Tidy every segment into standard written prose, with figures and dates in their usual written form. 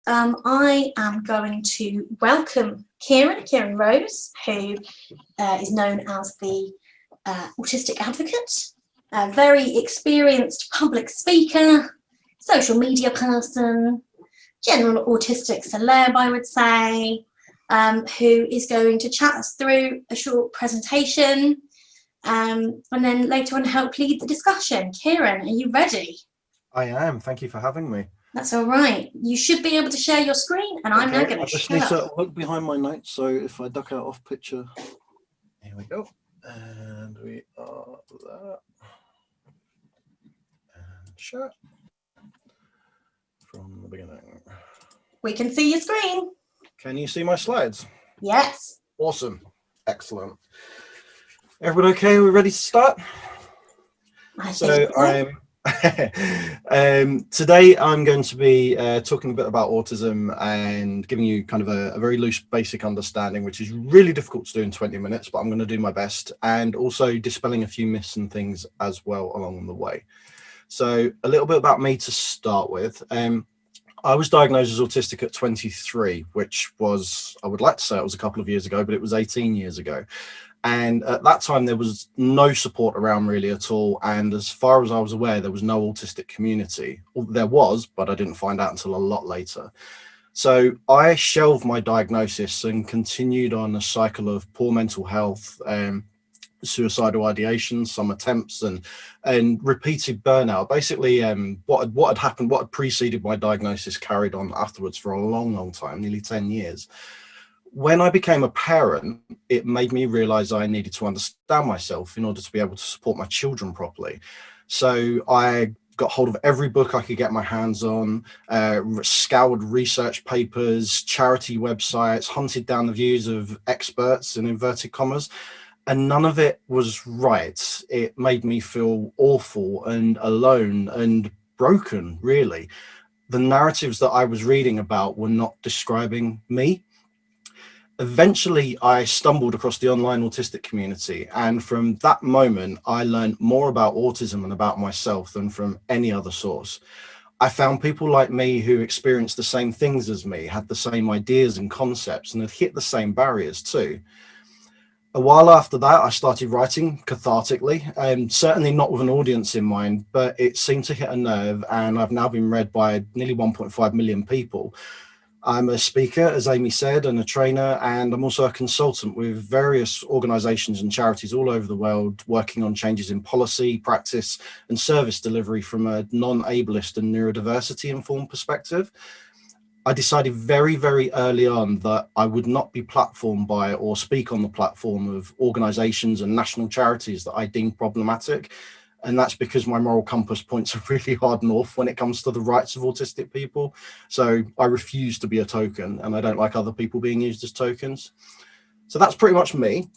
I am going to welcome Kieran Rose, who is known as the Autistic Advocate, a very experienced public speaker, social media person, general autistic celeb, I would say, who is going to chat us through a short presentation and then later on help lead the discussion. Kieran, are you ready? I am. Thank you for having me. That's all right. You should be able to share your screen, and I'm now going to just need to look behind my notes, so if I duck out off picture, here we go. And we are there. And share from the beginning. We can see your screen. Can you see my slides? Yes. Awesome. Excellent. Everybody okay? Are we ready to start? I think so. Today I'm going to be talking a bit about autism and giving you kind of a very loose basic understanding, which is really difficult to do in 20 minutes, but I'm going to do my best, and also dispelling a few myths and things as well along the way. So a little bit about me to start with. I was diagnosed as autistic at 23, which was, I would like to say it was a couple of years ago, but it was 18 years ago. And at that time, there was no support around really at all. And as far as I was aware, there was no autistic community. There was, but I didn't find out until a lot later. So I shelved my diagnosis and continued on a cycle of poor mental health, suicidal ideation, some attempts, and repeated burnout. Basically, what had happened, what had preceded my diagnosis carried on afterwards for a long time, nearly 10 years. When I became a parent, it made me realize I needed to understand myself in order to be able to support my children properly. So I got hold of every book I could get my hands on, scoured research papers, charity websites, hunted down the views of experts in inverted commas, and none of it was right. It made me feel awful and alone and broken, really. The narratives that I was reading about were not describing me. Eventually, I stumbled across the online autistic community, and from that moment, I learned more about autism and about myself than from any other source. I found people like me who experienced the same things as me, had the same ideas and concepts, and had hit the same barriers too. A while after that, I started writing cathartically, and certainly not with an audience in mind, but it seemed to hit a nerve, and I've now been read by nearly 1.5 million people. I'm a speaker, as Amy said, and a trainer, and I'm also a consultant with various organisations and charities all over the world, working on changes in policy, practice, and service delivery from a non-ableist and neurodiversity informed perspective. I decided very early on that I would not be platformed by or speak on the platform of organisations and national charities that I deem problematic. And that's because my moral compass points a really hard north when it comes to the rights of autistic people. So I refuse to be a token, and I don't like other people being used as tokens. So that's pretty much me.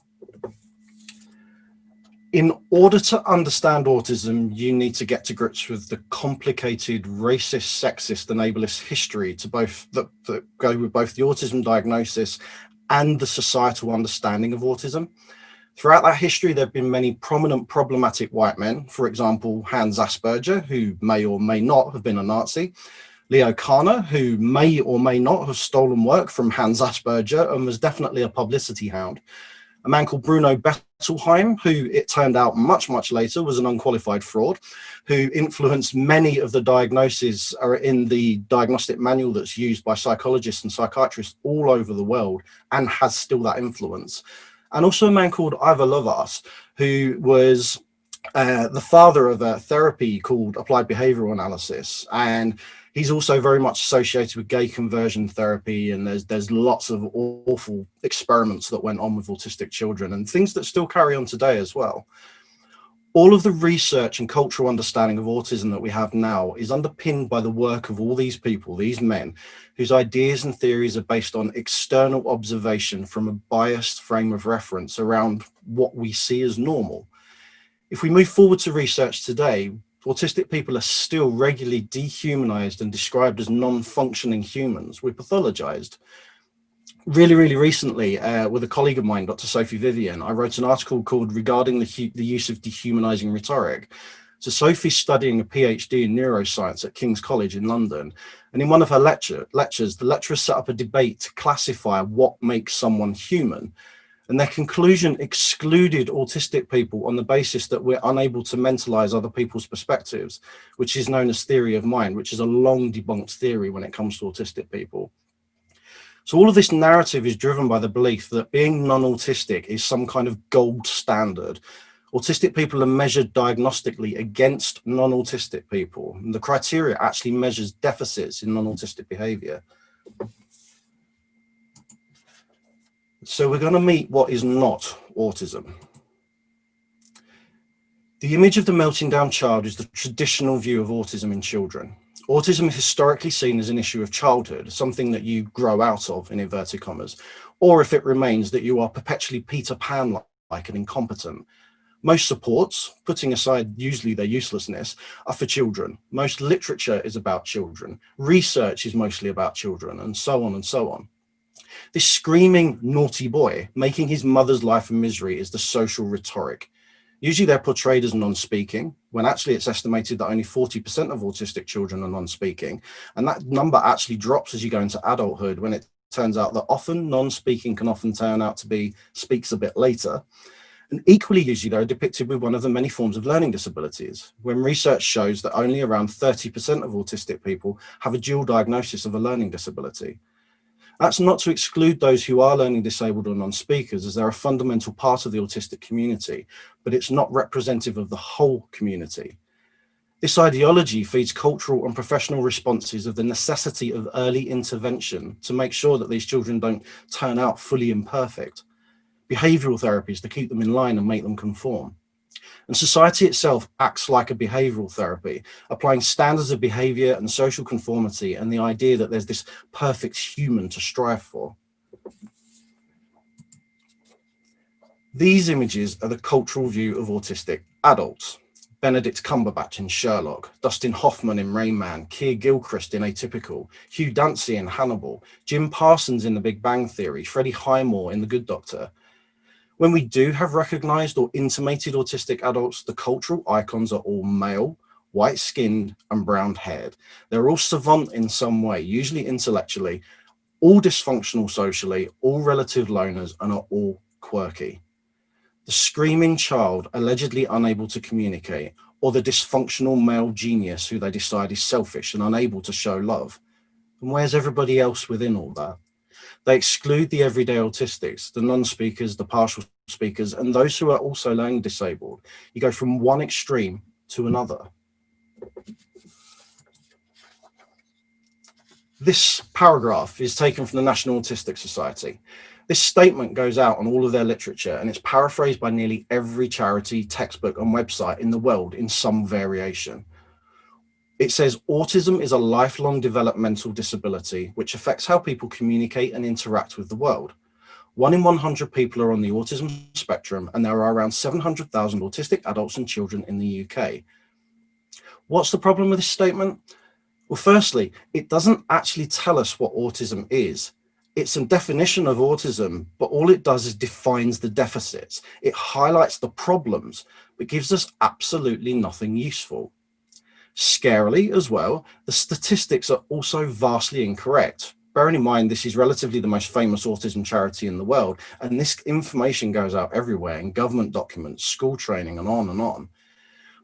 In order to understand autism, you need to get to grips with the complicated racist, sexist, and ableist history to both that go with both the autism diagnosis and the societal understanding of autism. Throughout that history, there have been many prominent problematic white men, for example, Hans Asperger, who may or may not have been a Nazi, Leo Kanner, who may or may not have stolen work from Hans Asperger and was definitely a publicity hound, a man called Bruno Bettelheim, who it turned out much later was an unqualified fraud, who influenced many of the diagnoses are in the diagnostic manual that's used by psychologists and psychiatrists all over the world and has still that influence. And also a man called Ivor Lovaas, who was the father of a therapy called applied behavioral analysis. And he's also very much associated with gay conversion therapy. And there's lots of awful experiments that went on with autistic children and things that still carry on today as well. All of the research and cultural understanding of autism that we have now is underpinned by the work of all these people, these men, whose ideas and theories are based on external observation from a biased frame of reference around what we see as normal. If we move forward to research today, autistic people are still regularly dehumanized and described as non-functioning humans. We're pathologized. Really recently, with a colleague of mine, Dr. Sophie Vivian, I wrote an article called Regarding the Use of Dehumanizing Rhetoric. So Sophie's studying a PhD in neuroscience at King's College in London, And in one of her lectures, the lecturer set up a debate to classify what makes someone human. And their conclusion excluded autistic people on the basis that we're unable to mentalize other people's perspectives, which is known as theory of mind, which is a long debunked theory when it comes to autistic people. So all of this narrative is driven by the belief that being non-autistic is some kind of gold standard. Autistic people are measured diagnostically against non-autistic people. And the criteria actually measures deficits in non-autistic behavior. So we're going to meet what is not autism. The image of the melting down child is the traditional view of autism in children. Autism is historically seen as an issue of childhood, something that you grow out of, in inverted commas, or if it remains that you are perpetually Peter Pan-like and incompetent. Most supports, putting aside usually their uselessness, are for children. Most literature is about children. Research is mostly about children, and so on and so on. This screaming naughty boy making his mother's life a misery is the social rhetoric. Usually they're portrayed as non-speaking, when actually it's estimated that only 40% of autistic children are non-speaking. And that number actually drops as you go into adulthood, when it turns out that often non-speaking can often turn out to be speaks a bit later. And equally usually they're depicted with one of the many forms of learning disabilities, when research shows that only around 30% of autistic people have a dual diagnosis of a learning disability. That's not to exclude those who are learning disabled or non-speakers, as they're a fundamental part of the autistic community, but it's not representative of the whole community. This ideology feeds cultural and professional responses of the necessity of early intervention to make sure that these children don't turn out fully imperfect. Behavioral therapies to keep them in line and make them conform. And society itself acts like a behavioral therapy, applying standards of behavior and social conformity and the idea that there's this perfect human to strive for. These images are the cultural view of autistic adults. Benedict Cumberbatch in Sherlock, Dustin Hoffman in Rain Man, Keir Gilchrist in Atypical, Hugh Dancy in Hannibal, Jim Parsons in The Big Bang Theory, Freddie Highmore in The Good Doctor. When we do have recognized or intimated autistic adults, the cultural icons are all male, white-skinned, and brown-haired. They're all savant in some way, usually intellectually, all dysfunctional socially, all relative loners, and are all quirky. The screaming child allegedly unable to communicate, or the dysfunctional male genius who they decide is selfish and unable to show love. And where's everybody else within all that? They exclude the everyday autistics, the non-speakers, the partial speakers, and those who are also learning disabled. You go from one extreme to another. This paragraph is taken from the National Autistic Society. This statement goes out on all of their literature, and it's paraphrased by nearly every charity, textbook, and website in the world in some variation. It says, autism is a lifelong developmental disability which affects how people communicate and interact with the world. 1 in 100 people are on the autism spectrum, and there are around 700,000 autistic adults and children in the UK. What's the problem with this statement? Well, firstly, it doesn't actually tell us what autism is. It's a definition of autism, but all it does is defines the deficits. It highlights the problems, but gives us absolutely nothing useful. Scarily as well, the statistics are also vastly incorrect. Bearing in mind, this is relatively the most famous autism charity in the world, and this information goes out everywhere in government documents, school training, and on and on.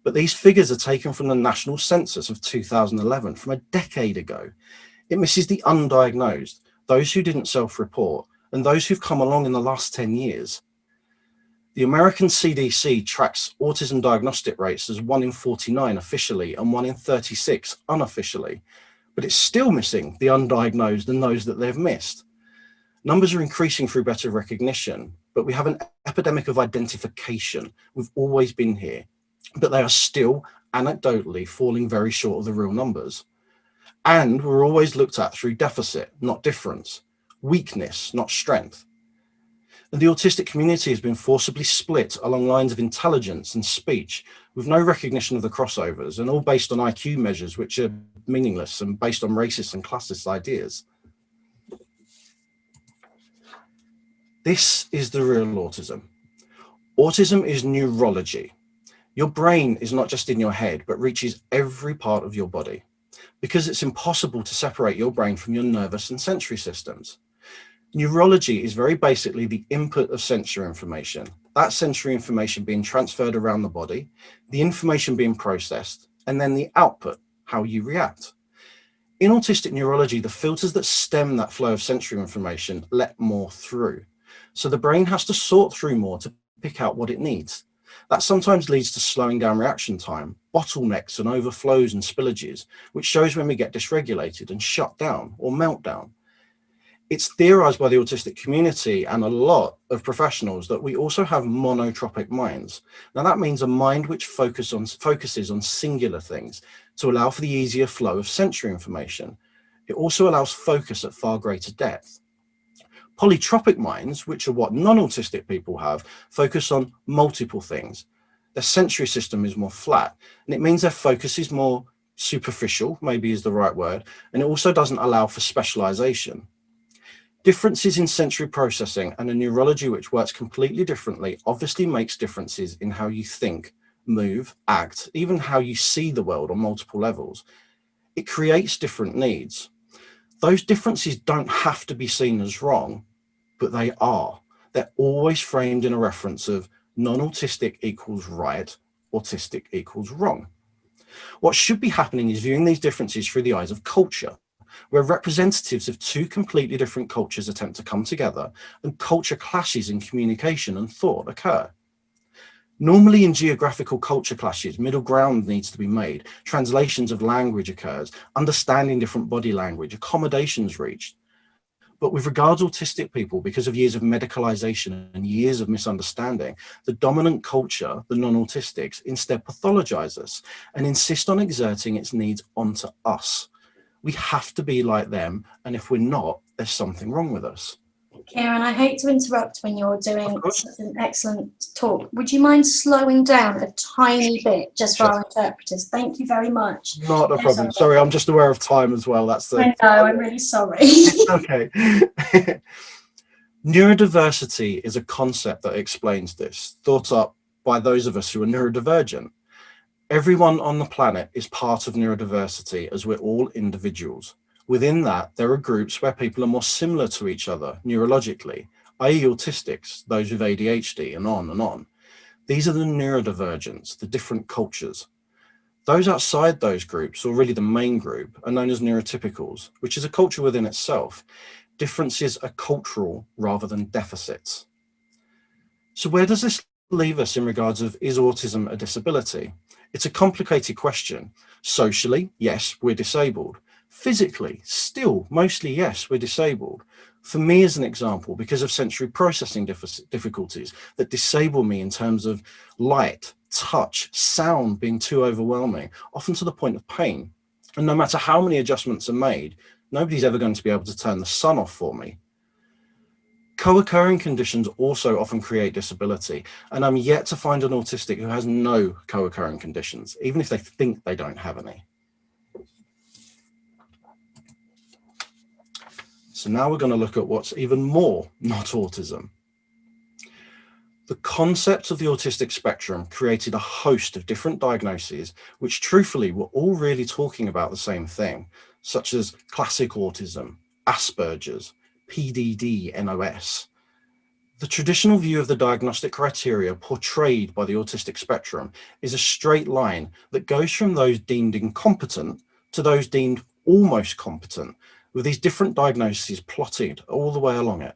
But these figures are taken from the National Census of 2011, from a decade ago. It misses the undiagnosed, those who didn't self-report, and those who've come along in the last 10 years. The American CDC tracks autism diagnostic rates as 1 in 49 officially and 1 in 36 unofficially, but it's still missing the undiagnosed and those that they've missed. Numbers are increasing through better recognition, but we have an epidemic of identification. We've always been here, but they are still anecdotally falling very short of the real numbers. And we're always looked at through deficit, not difference, weakness, not strength. And the autistic community has been forcibly split along lines of intelligence and speech, with no recognition of the crossovers, and all based on IQ measures, which are meaningless and based on racist and classist ideas. This is the real autism. Autism is neurology. Your brain is not just in your head, but reaches every part of your body. because it's impossible to separate your brain from your nervous and sensory systems. Neurology is very basically the input of sensory information, that sensory information being transferred around the body, the information being processed, and then the output, how you react. In autistic neurology, the filters that stem that flow of sensory information let more through. So the brain has to sort through more to pick out what it needs. That sometimes leads to slowing down reaction time, bottlenecks and overflows and spillages, which shows when we get dysregulated and shut down or meltdown. It's theorized by the autistic community and a lot of professionals that we also have monotropic minds. Now that means a mind which focuses on singular things to allow for the easier flow of sensory information. It also allows focus at far greater depth. Polytropic minds, which are what non-autistic people have, focus on multiple things. Their sensory system is more flat, and it means their focus is more superficial, maybe is the right word, and it also doesn't allow for specialization. Differences in sensory processing and a neurology which works completely differently obviously makes differences in how you think, move, act, even how you see the world on multiple levels. It creates different needs. Those differences don't have to be seen as wrong, but they are. They're always framed in a reference of non-autistic equals right, autistic equals wrong. What should be happening is viewing these differences through the eyes of culture, where representatives of two completely different cultures attempt to come together and culture clashes in communication and thought occur. Normally in geographical culture clashes, middle ground needs to be made, translations of language occurs, understanding different body language, accommodations reached. But with regards to autistic people, because of years of medicalization and years of misunderstanding, the dominant culture, the non-autistics, instead pathologize us and insist on exerting its needs onto us. We have to be like them, and if we're not, there's something wrong with us. Kieran, I hate to interrupt when you're doing such an excellent talk. Would you mind slowing down a tiny bit just for our interpreters? Thank you very much. Not a problem. Sorry, I'm just aware of time as well. That's the. I know, I'm really sorry. Okay. Neurodiversity is a concept that explains this, thought up by those of us who are neurodivergent. Everyone on the planet is part of neurodiversity as we're all individuals. Within that, there are groups where people are more similar to each other neurologically, i.e. autistics, those with ADHD, and on and on. These are the neurodivergents, the different cultures. Those outside those groups, or really the main group, are known as neurotypicals, which is a culture within itself. Differences are cultural rather than deficits. So where does this leave us in regards of, is autism a disability? It's a complicated question. Socially, yes, we're disabled. Physically, still, mostly yes, we're disabled. For me, as an example, because of sensory processing difficulties that disable me in terms of light, touch, sound being too overwhelming, often to the point of pain. And no matter how many adjustments are made, nobody's ever going to be able to turn the sun off for me. Co-occurring conditions also often create disability, and I'm yet to find an autistic who has no co-occurring conditions, even if they think they don't have any. So now we're going to look at what's even more not autism. The concept of the autistic spectrum created a host of different diagnoses, which truthfully were all really talking about the same thing, such as classic autism, Asperger's, PDD, NOS. The traditional view of the diagnostic criteria portrayed by the autistic spectrum is a straight line that goes from those deemed incompetent to those deemed almost competent, with these different diagnoses plotted all the way along it.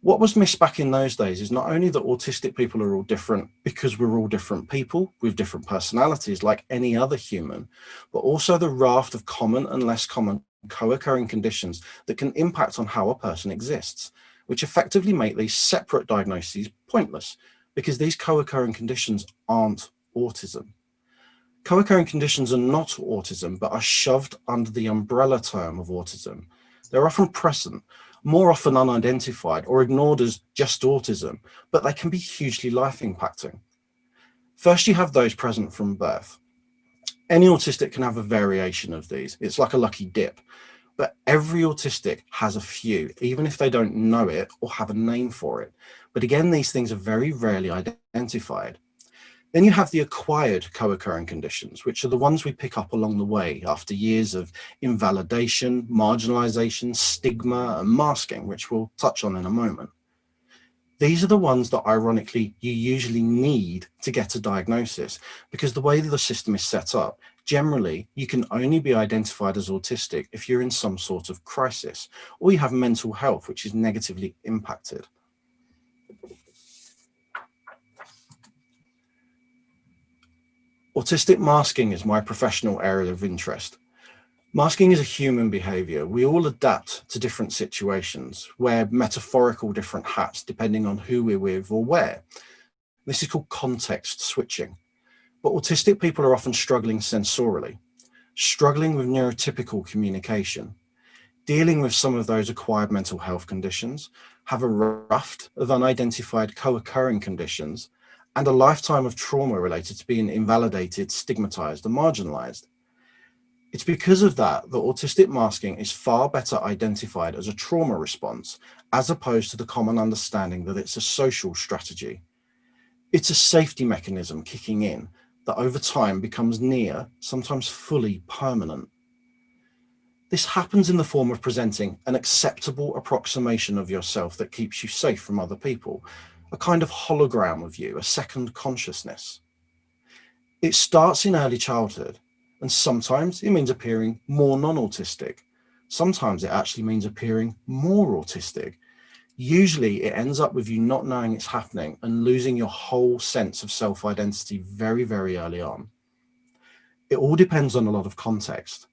What was missed back in those days is not only that autistic people are all different because we're all different people with different personalities like any other human, but also the raft of common and less common co-occurring conditions that can impact on how a person exists, which effectively make these separate diagnoses pointless because these co-occurring conditions aren't autism. Co-occurring conditions are not autism, but are shoved under the umbrella term of autism. They're often present, more often unidentified or ignored as just autism, but they can be hugely life impacting. First, you have those present from birth. Any autistic can have a variation of these. It's like a lucky dip, but every autistic has a few, even if they don't know it or have a name for it. But again, these things are very rarely identified. Then you have the acquired co-occurring conditions, which are the ones we pick up along the way after years of invalidation, marginalization, stigma, and masking, which we'll touch on in a moment. These are the ones that, ironically, you usually need to get a diagnosis, because the way that the system is set up, generally, you can only be identified as autistic if you're in some sort of crisis, or you have mental health which is negatively impacted. Autistic masking is my professional area of interest. Masking is a human behavior. We all adapt to different situations, wear metaphorical different hats depending on who we're with or where. This is called context switching. But autistic people are often struggling sensorially, struggling with neurotypical communication, dealing with some of those acquired mental health conditions, have a raft of unidentified co-occurring conditions, and a lifetime of trauma related to being invalidated, stigmatized, and marginalized. It's because of that that autistic masking is far better identified as a trauma response, as opposed to the common understanding that it's a social strategy. It's a safety mechanism kicking in that over time becomes near, sometimes fully permanent. This happens in the form of presenting an acceptable approximation of yourself that keeps you safe from other people, a kind of hologram of you, a second consciousness. It starts in early childhood, and sometimes it means appearing more non-autistic. Sometimes it actually means appearing more autistic. Usually it ends up with you not knowing it's happening and losing your whole sense of self-identity very, very early on. It all depends on a lot of context.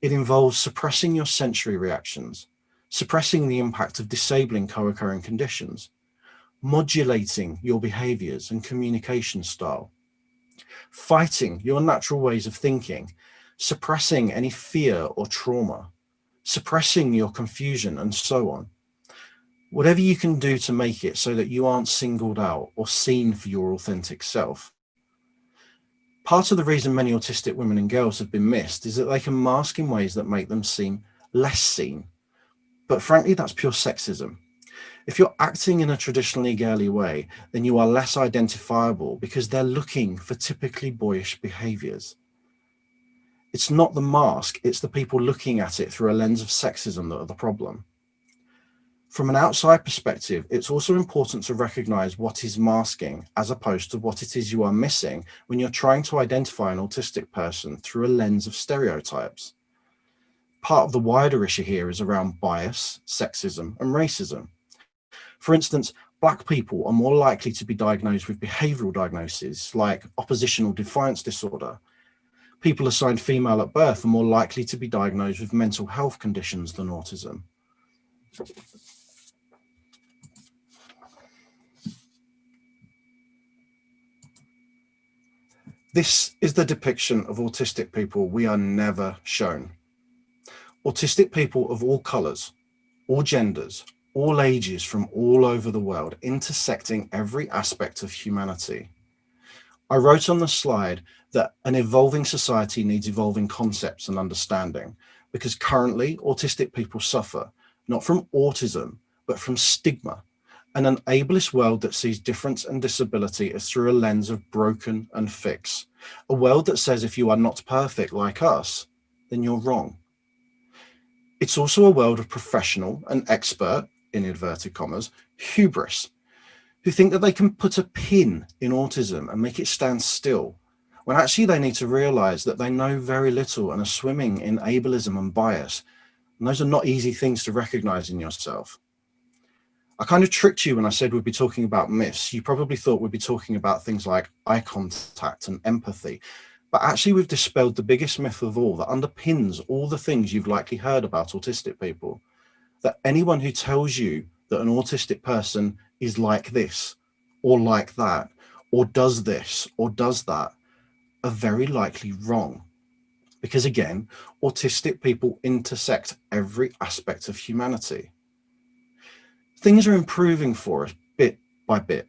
It involves suppressing your sensory reactions, suppressing the impact of disabling co-occurring conditions, modulating your behaviors and communication style, fighting your natural ways of thinking, suppressing any fear or trauma, suppressing your confusion, and so on. Whatever you can do to make it so that you aren't singled out or seen for your authentic self. Part of the reason many autistic women and girls have been missed is that they can mask in ways that make them seem less seen. But frankly, that's pure sexism. If you're acting in a traditionally girly way, then you are less identifiable because they're looking for typically boyish behaviors. It's not the mask, it's the people looking at it through a lens of sexism that are the problem. From an outside perspective, it's also important to recognize what is masking as opposed to what it is you are missing when you're trying to identify an autistic person through a lens of stereotypes. Part of the wider issue here is around bias, sexism, and racism. For instance, Black people are more likely to be diagnosed with behavioral diagnoses like oppositional defiance disorder. People assigned female at birth are more likely to be diagnosed with mental health conditions than autism. This is the depiction of autistic people we are never shown. Autistic people of all colours, all genders, all ages from all over the world, intersecting every aspect of humanity. I wrote on the slide that an evolving society needs evolving concepts and understanding, because currently autistic people suffer, not from autism, but from stigma, and an ableist world that sees difference and disability as through a lens of broken and fix, a world that says if you are not perfect like us, then you're wrong. It's also a world of professional and expert, in inverted commas, hubris, who think that they can put a pin in autism and make it stand still, when actually they need to realize that they know very little and are swimming in ableism and bias. And those are not easy things to recognize in yourself. I kind of tricked you when I said we'd be talking about myths. You probably thought we'd be talking about things like eye contact and empathy, but actually we've dispelled the biggest myth of all that underpins all the things you've likely heard about autistic people, that anyone who tells you that an autistic person is like this or like that, or does this or does that, are very likely wrong. Because again, autistic people intersect every aspect of humanity. Things are improving for us bit by bit.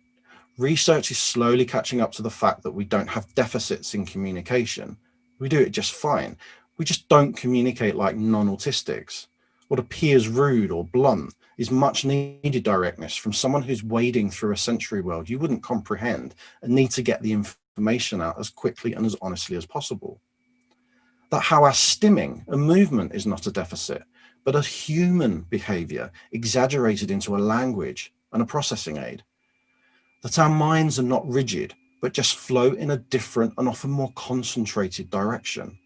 Research is slowly catching up to the fact that we don't have deficits in communication. We do it just fine. We just don't communicate like non-autistics. What appears rude or blunt is much needed directness from someone who's wading through a sensory world you wouldn't comprehend and need to get the information information out as quickly and as honestly as possible. That how our stimming and movement is not a deficit, but a human behavior exaggerated into a language and a processing aid. That our minds are not rigid, but just flow in a different and often more concentrated direction.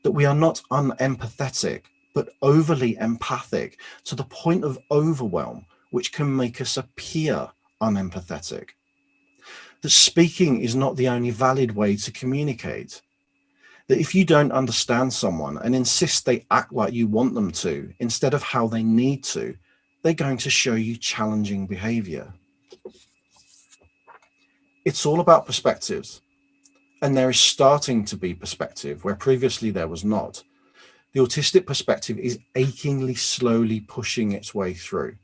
That we are not unempathetic, but overly empathic to the point of overwhelm, which can make us appear unempathetic. That speaking is not the only valid way to communicate. That if you don't understand someone and insist they act like you want them to, instead of how they need to, they're going to show you challenging behavior. It's all about perspectives. And there is starting to be perspective where previously there was not. The autistic perspective is achingly slowly pushing its way through.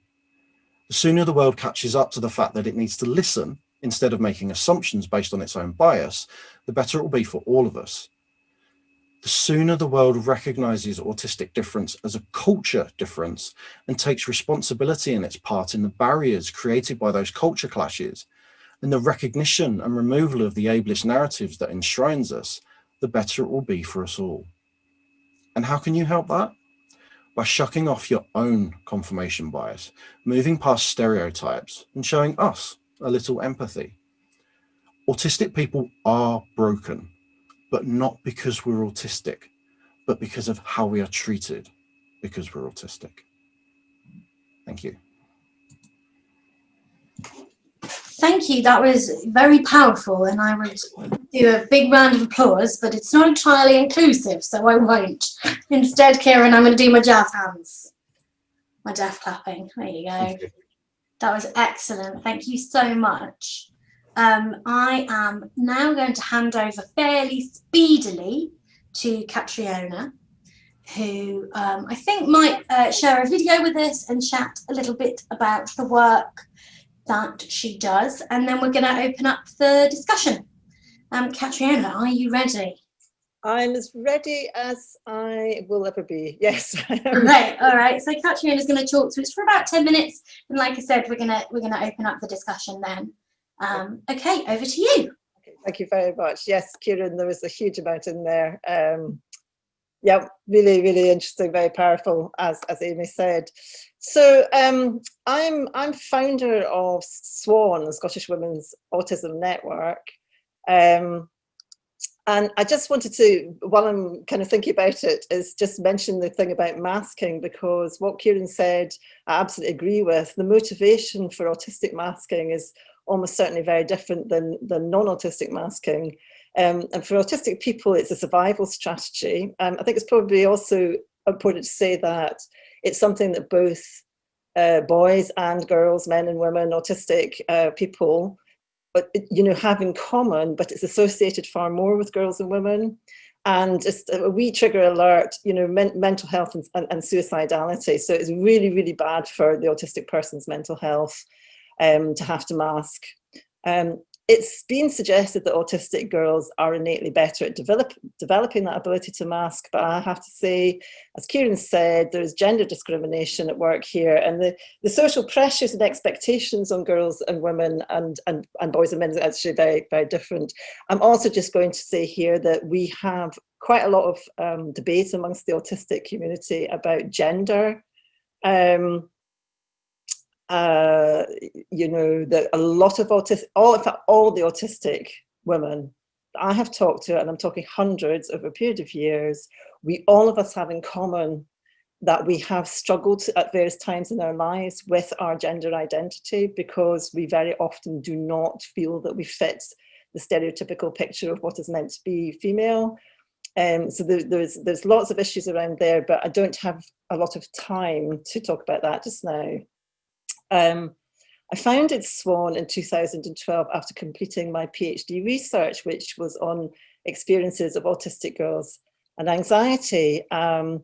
The sooner the world catches up to the fact that it needs to listen instead of making assumptions based on its own bias, the better it will be for all of us. The sooner the world recognizes autistic difference as a culture difference and takes responsibility in its part in the barriers created by those culture clashes, and the recognition and removal of the ableist narratives that enshrines us, the better it will be for us all. And how can you help that? By shucking off your own confirmation bias, moving past stereotypes and showing us a little empathy. Autistic people are broken, but not because we're autistic, but because of how we are treated because we're autistic. Thank you. Thank you. That was very powerful, and I would do a big round of applause, but it's not entirely inclusive, so I won't. Instead, Kieran, I'm going to do my jazz hands, my deaf clapping. There you go. That was excellent. Thank you so much. I am now going to hand over fairly speedily to Catriona, who I think might share a video with us and chat a little bit about the work that she does, and then we're going to open up the discussion. Catriona, are you ready? I'm as ready as I will ever be. Yes. Great. All right. So Catriona is going to talk to us for about 10 minutes, and like I said, we're going to open up the discussion then. Okay, over to you. Okay, thank you very much. Yes, Kieran, there was a huge amount in there. Yeah, really, really interesting, very powerful, as Amy said. So I'm founder of SWAN, the Scottish Women's Autism Network. And I just wanted to, while I'm kind of thinking about it, is just mention the thing about masking, because what Kieran said, I absolutely agree with. The motivation for autistic masking is almost certainly very different than non-autistic masking. And for autistic people, it's a survival strategy. I think it's probably also important to say that it's something that both boys and girls, men and women, autistic people, but have in common, but it's associated far more with girls and women. And just a wee trigger alert, mental health and suicidality. So it's really, really bad for the autistic person's mental health to have to mask. It's been suggested that autistic girls are innately better at developing that ability to mask, but I have to say, as Kieran said, there's gender discrimination at work here, and the social pressures and expectations on girls and women and boys and men is actually very, very different. I'm also just going to say here that we have quite a lot of debate amongst the autistic community about gender. That a lot of all the autistic women I have talked to, and I'm talking hundreds over a period of years, all of us have in common that we have struggled at various times in our lives with our gender identity, because we very often do not feel that we fit the stereotypical picture of what is meant to be female. So there's lots of issues around there, but I don't have a lot of time to talk about that just now. I founded SWAN in 2012 after completing my PhD research, which was on experiences of autistic girls and anxiety. And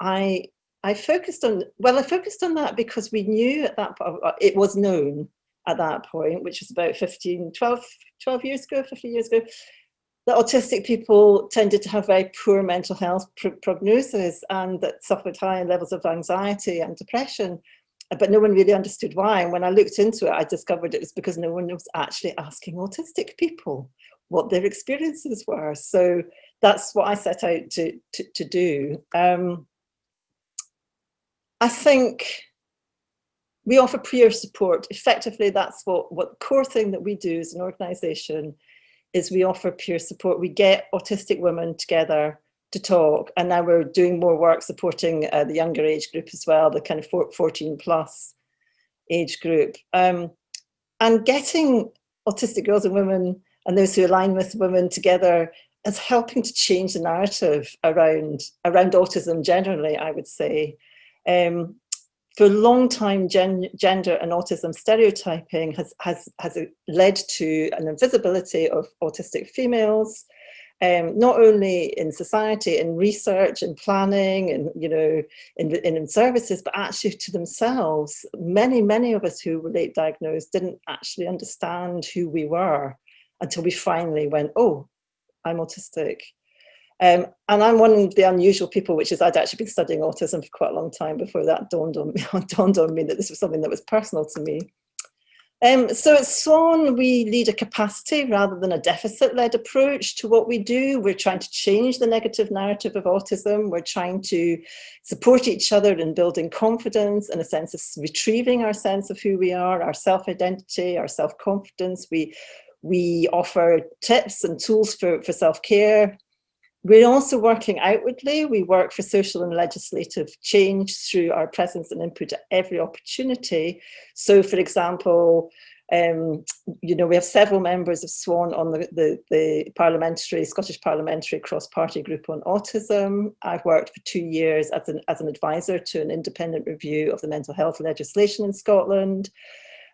I focused on that because we knew at that point, it was known at that point, which was about 12 years ago, 15 years ago, that autistic people tended to have very poor mental health prognosis and that suffered high levels of anxiety and depression. but no one really understood why. And when I looked into it, I discovered it was because no one was actually asking autistic people what their experiences were. So that's what I set out to do. I think we offer peer support. Effectively, that's what the core thing that we do as an organisation is we offer peer support. We get autistic women together to talk, and now we're doing more work supporting the younger age group as well, the kind of 14 plus age group. And getting autistic girls and women and those who align with women together is helping to change the narrative around autism generally, I would say. For a long time, gender and autism stereotyping has led to an invisibility of autistic females, not only in society, in research and planning and, you know, in services, but actually to themselves. Many of us who were late diagnosed didn't actually understand who we were until we finally went, oh, I'm autistic. And I'm one of the unusual people, which is I'd actually been studying autism for quite a long time before that dawned on me that this was something that was personal to me. So at Swan, we lead a capacity rather than a deficit-led approach to what we do. We're trying to change the negative narrative of autism. We're trying to support each other in building confidence and a sense of retrieving our sense of who we are, our self-identity, our self-confidence. We offer tips and tools for self-care. We're also working outwardly. We work for social and legislative change through our presence and input at every opportunity. So, for example, you know, we have several members of SWAN on the Scottish Parliamentary Cross-Party Group on Autism. I've worked for 2 years as an advisor to an independent review of the mental health legislation in Scotland.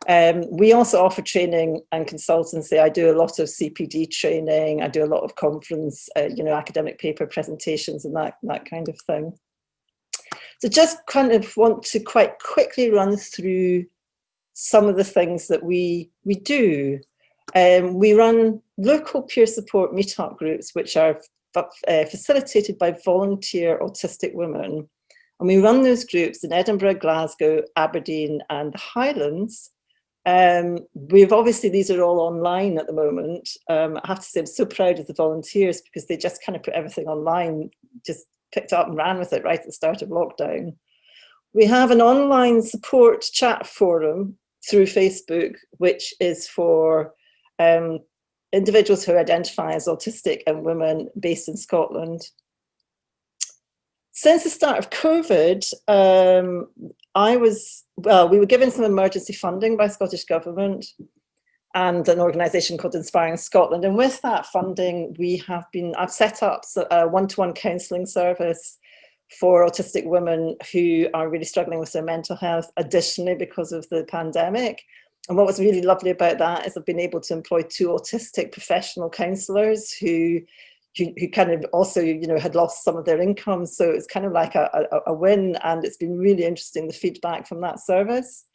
We also offer training and consultancy. I do a lot of CPD training. I do a lot of conference, you know, academic paper presentations and that kind of thing. So just kind of want to quite quickly run through some of the things that we do. We run local peer support meetup groups, which are facilitated by volunteer autistic women. And we run those groups in Edinburgh, Glasgow, Aberdeen, and the Highlands. We've obviously, these are all online at the moment. I have to say I'm so proud of the volunteers because they just kind of put everything online, just picked up and ran with it right at the start of lockdown. We have an online support chat forum through Facebook, which is for individuals who identify as autistic and women based in Scotland. Since the start of COVID, we were given some emergency funding by Scottish Government and an organisation called Inspiring Scotland. And with that funding, I've set up a one-to-one counselling service for autistic women who are really struggling with their mental health, additionally because of the pandemic. And what was really lovely about that is I've been able to employ 2 autistic professional counsellors who kind of also, you know, had lost some of their income. So it's kind of like a win, and it's been really interesting, the feedback from that service.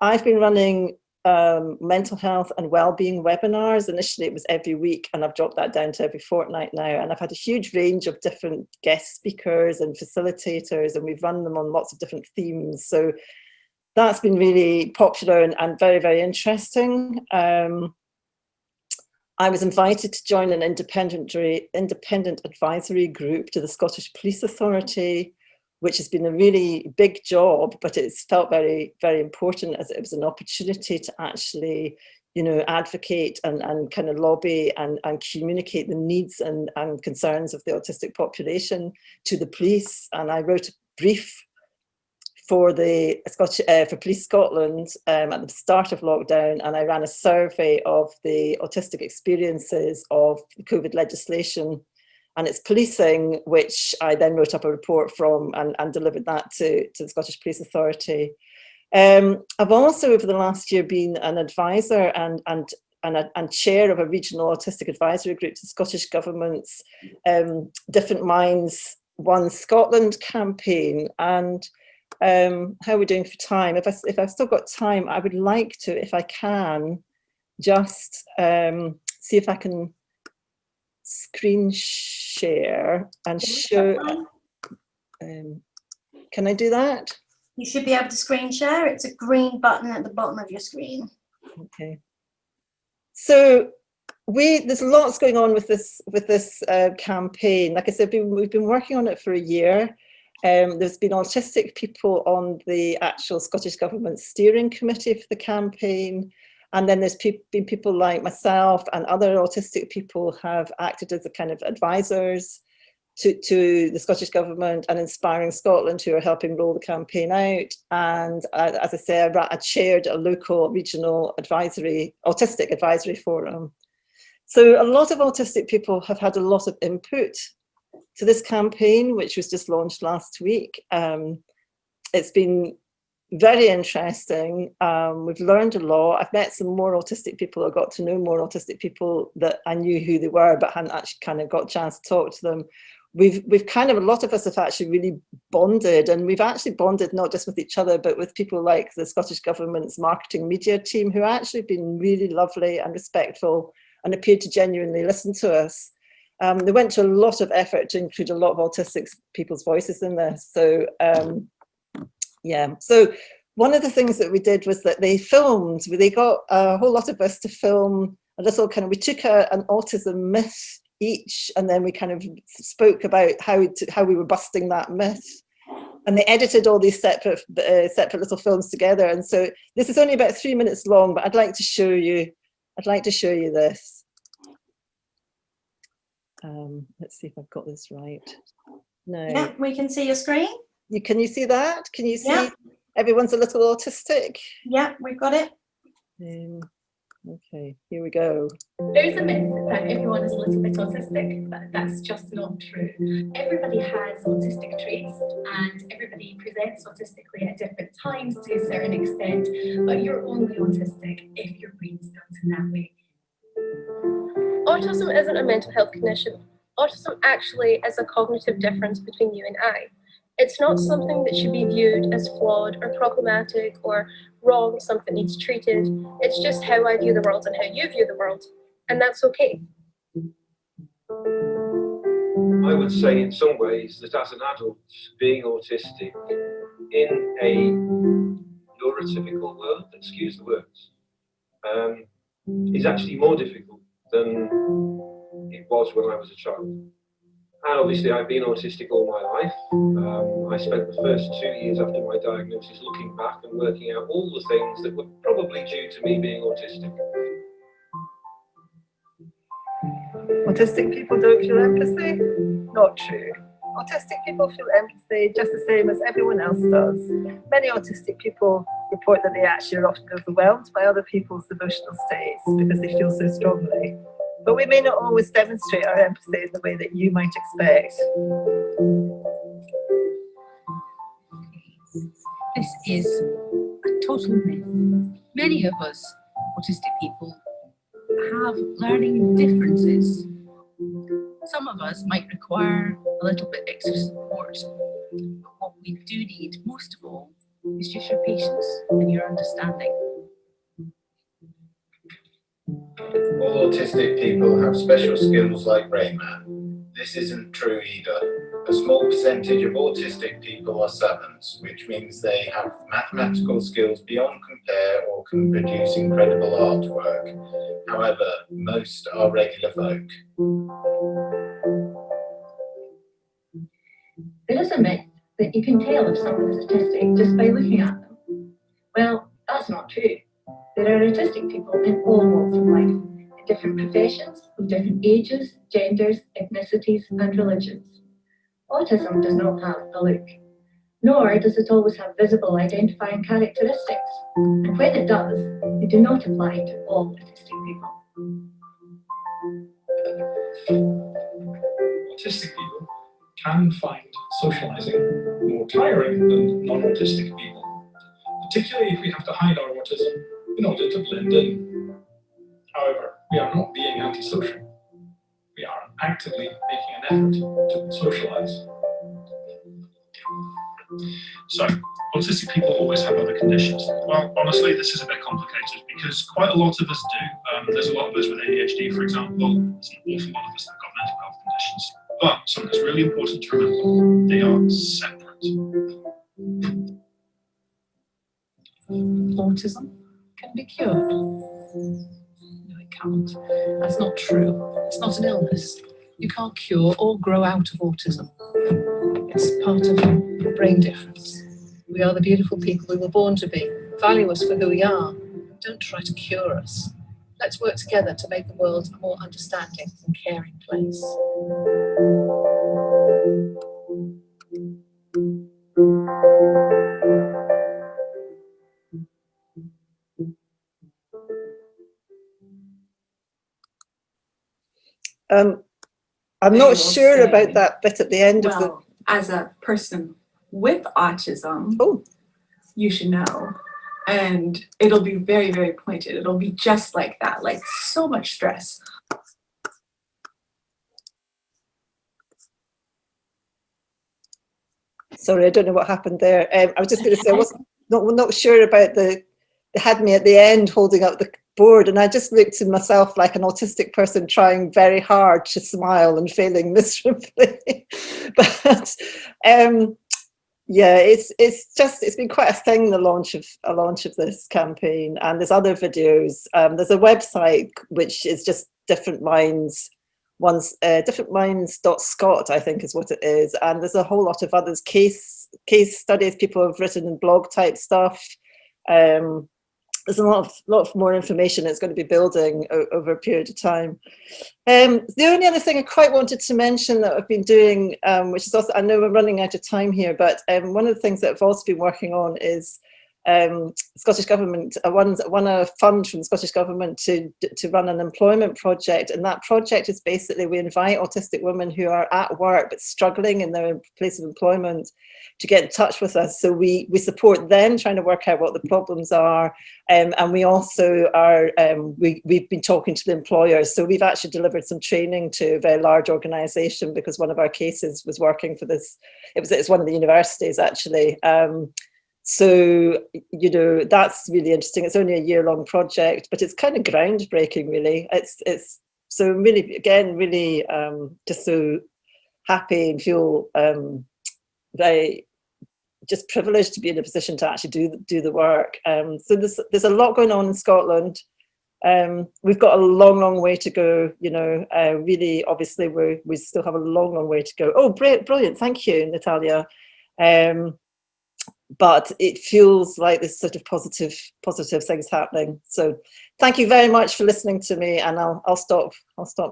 I've been running mental health and wellbeing webinars. Initially it was every week, and I've dropped that down to every fortnight now. And I've had a huge range of different guest speakers and facilitators, and we've run them on lots of different themes. So that's been really popular and very, very interesting. I was invited to join an independent advisory group to the Scottish Police Authority, which has been a really big job, but it's felt very, very important as it was an opportunity to actually, you know, advocate and kind of lobby and communicate the needs and concerns of the autistic population to the police. And I wrote a brief for the for Police Scotland at the start of lockdown, and I ran a survey of the autistic experiences of the COVID legislation and its policing, which I then wrote up a report from and delivered that to the Scottish Police Authority. I've also over the last year been an advisor and chair of a regional autistic advisory group to the Scottish Government's Different Minds One Scotland campaign. And how are we doing for time? If I've still got time, I would like to, if I can, just see if I can screen share and show. Can I do that? You should be able to screen share. It's a green button at the bottom of your screen. Okay. So there's lots going on with this campaign. Like I said, we've been working on it for a year. There's been autistic people on the actual Scottish Government steering committee for the campaign. And then there's been people like myself and other autistic people have acted as a kind of advisors to the Scottish Government and Inspiring Scotland, who are helping roll the campaign out. And as I say, I chaired a local regional autistic advisory forum. So a lot of autistic people have had a lot of input to this campaign, which was just launched last week. It's been very interesting. We've learned a lot. I've met some more autistic people. I got to know more autistic people that I knew who they were, but hadn't actually kind of got a chance to talk to them. We've kind of, a lot of us have actually really bonded, and we've actually bonded not just with each other, but with people like the Scottish Government's marketing media team, who actually been really lovely and respectful and appeared to genuinely listen to us. They went to a lot of effort to include a lot of autistic people's voices in this. So yeah, so one of the things that we did was that they got a whole lot of us to film a little kind of, we took an autism myth each, and then we kind of spoke about how we were busting that myth. And they edited all these separate little films together. And so this is only about 3 minutes long, but I'd like to show you this. Let's see if I've got this right. No. Yeah, we can see your screen. Can you see that? Can you see? Yeah. Everyone's a little autistic. Yeah, we've got it. Okay, here we go. There's a myth that everyone is a little bit autistic, but that's just not true. Everybody has autistic traits and everybody presents autistically at different times to a certain extent, but you're only autistic if your brain's built in that way. Autism isn't a mental health condition. Autism actually is a cognitive difference between you and I. It's not something that should be viewed as flawed or problematic or wrong, something needs treated. It's just how I view the world and how you view the world, and that's okay. I would say in some ways that as an adult, being autistic in a neurotypical world, excuse the words, is actually more difficult than it was when I was a child. And obviously I've been autistic all my life. I spent the first 2 years after my diagnosis looking back and working out all the things that were probably due to me being autistic. Autistic people don't feel empathy? Not true. Autistic people feel empathy just the same as everyone else does. Many autistic people report that they actually are often overwhelmed by other people's emotional states because they feel so strongly. But we may not always demonstrate our empathy in the way that you might expect. This is a total myth. Many of us autistic people have learning differences. Some of us might require a little bit extra support, but what we do need most of all is just your patience and your understanding. All autistic people have special skills like Rain Man. This isn't true either. A small percentage of autistic people are savants, which means they have mathematical skills beyond compare or can produce incredible artwork. However, most are regular folk. There is a myth that you can tell if someone is autistic just by looking at them. Well, that's not true. There are autistic people in all walks of life, in different professions, of different ages, genders, ethnicities, and religions. Autism does not have a look, nor does it always have visible identifying characteristics, and when it does, they do not apply to all autistic people. Autistic people can find socializing more tiring than non-autistic people, particularly if we have to hide our autism in order to blend in. However, we are not being antisocial. We are actively making an effort to socialize. So, autistic people always have other conditions. Well, honestly, this is a bit complicated because quite a lot of us do. There's a lot of us with ADHD, for example. There's an awful lot of us that have got mental health conditions. But something that's really important to remember, they are separate. autism can be cured. No, it can't. That's not true. It's not an illness. You can't cure or grow out of autism. It's part of a brain difference. We are the beautiful people we were born to be. Value us for who we are. Don't try to cure us. Let's work together to make the world a more understanding and caring place. I'm They not will sure say, about that bit at the end of the. well, as a person with autism, Oh, you should know. And it'll be very, very pointed. It'll be just like that, like so much stress. sorry, I don't know what happened there. I was just going to say I wasn't not sure about the. They had me at the end holding up the board, and I just looked to myself like an autistic person trying very hard to smile and failing miserably. But yeah, it's been quite a thing, the launch of this campaign, and there's other videos. There's a website which is just Different Minds. differentminds.scot, I think is what it is, and there's a whole lot of others, case studies people have written in blog type stuff. There's a lot of more information that's going to be building over a period of time. The only other thing I quite wanted to mention that I've been doing, which is also, I know we're running out of time here, but one of the things that I've also been working on is Scottish Government won a fund from the Scottish Government to run an employment project, and that project is basically we invite autistic women who are at work but struggling in their place of employment to get in touch with us. So we support them trying to work out what the problems are, and we also are we've been talking to the employers. So we've actually delivered some training to a very large organisation because one of our cases was working for this. It's one of the universities actually. So, you know, that's really interesting. It's only a year-long project, but it's kind of groundbreaking, really. It's so really, again, really just so happy and feel very just privileged to be in a position to actually do the work. So there's a lot going on in Scotland. We've got a long way to go. You know, really, obviously, we still have a long way to go. Oh, brilliant! Thank you, Natalia. But it feels like there's sort of positive things happening. So thank you very much for listening to me, and I'll stop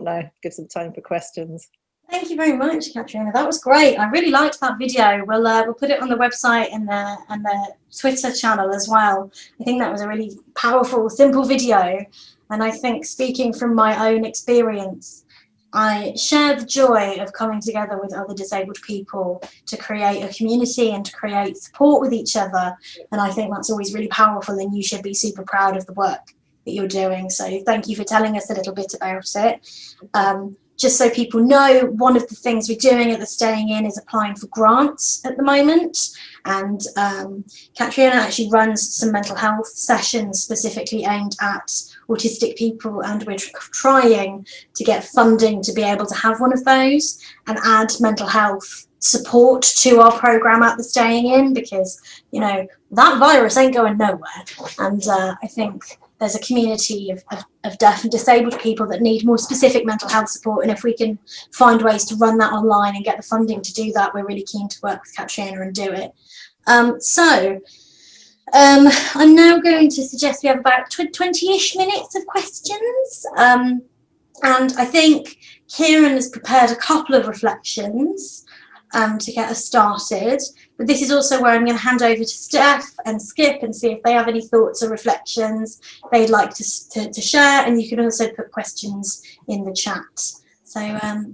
now, give some time for questions. Thank you very much, Katrina. That was great. I really liked that video. We'll put it on the website and the Twitter channel as well. I think that was a really powerful, simple video. And I think, speaking from my own experience, I share the joy of coming together with other disabled people to create a community and to create support with each other. And I think that's always really powerful, and you should be super proud of the work that you're doing. So thank you for telling us a little bit about it. Just so people know, one of the things we're doing at the Staying In is applying for grants at the moment. And Katrina actually runs some mental health sessions specifically aimed at autistic people, and we're trying to get funding to be able to have one of those and add mental health support to our program at the Staying In, because, you know, that virus ain't going nowhere. And I think there's a community of deaf and disabled people that need more specific mental health support, and if we can find ways to run that online and get the funding to do that, we're really keen to work with Katrina and do it. I'm now going to suggest we have about 20-ish minutes of questions, and I think Kieran has prepared a couple of reflections to get us started, but this is also where I'm going to hand over to Steph and Skip and see if they have any thoughts or reflections they'd like to share, and you can also put questions in the chat. So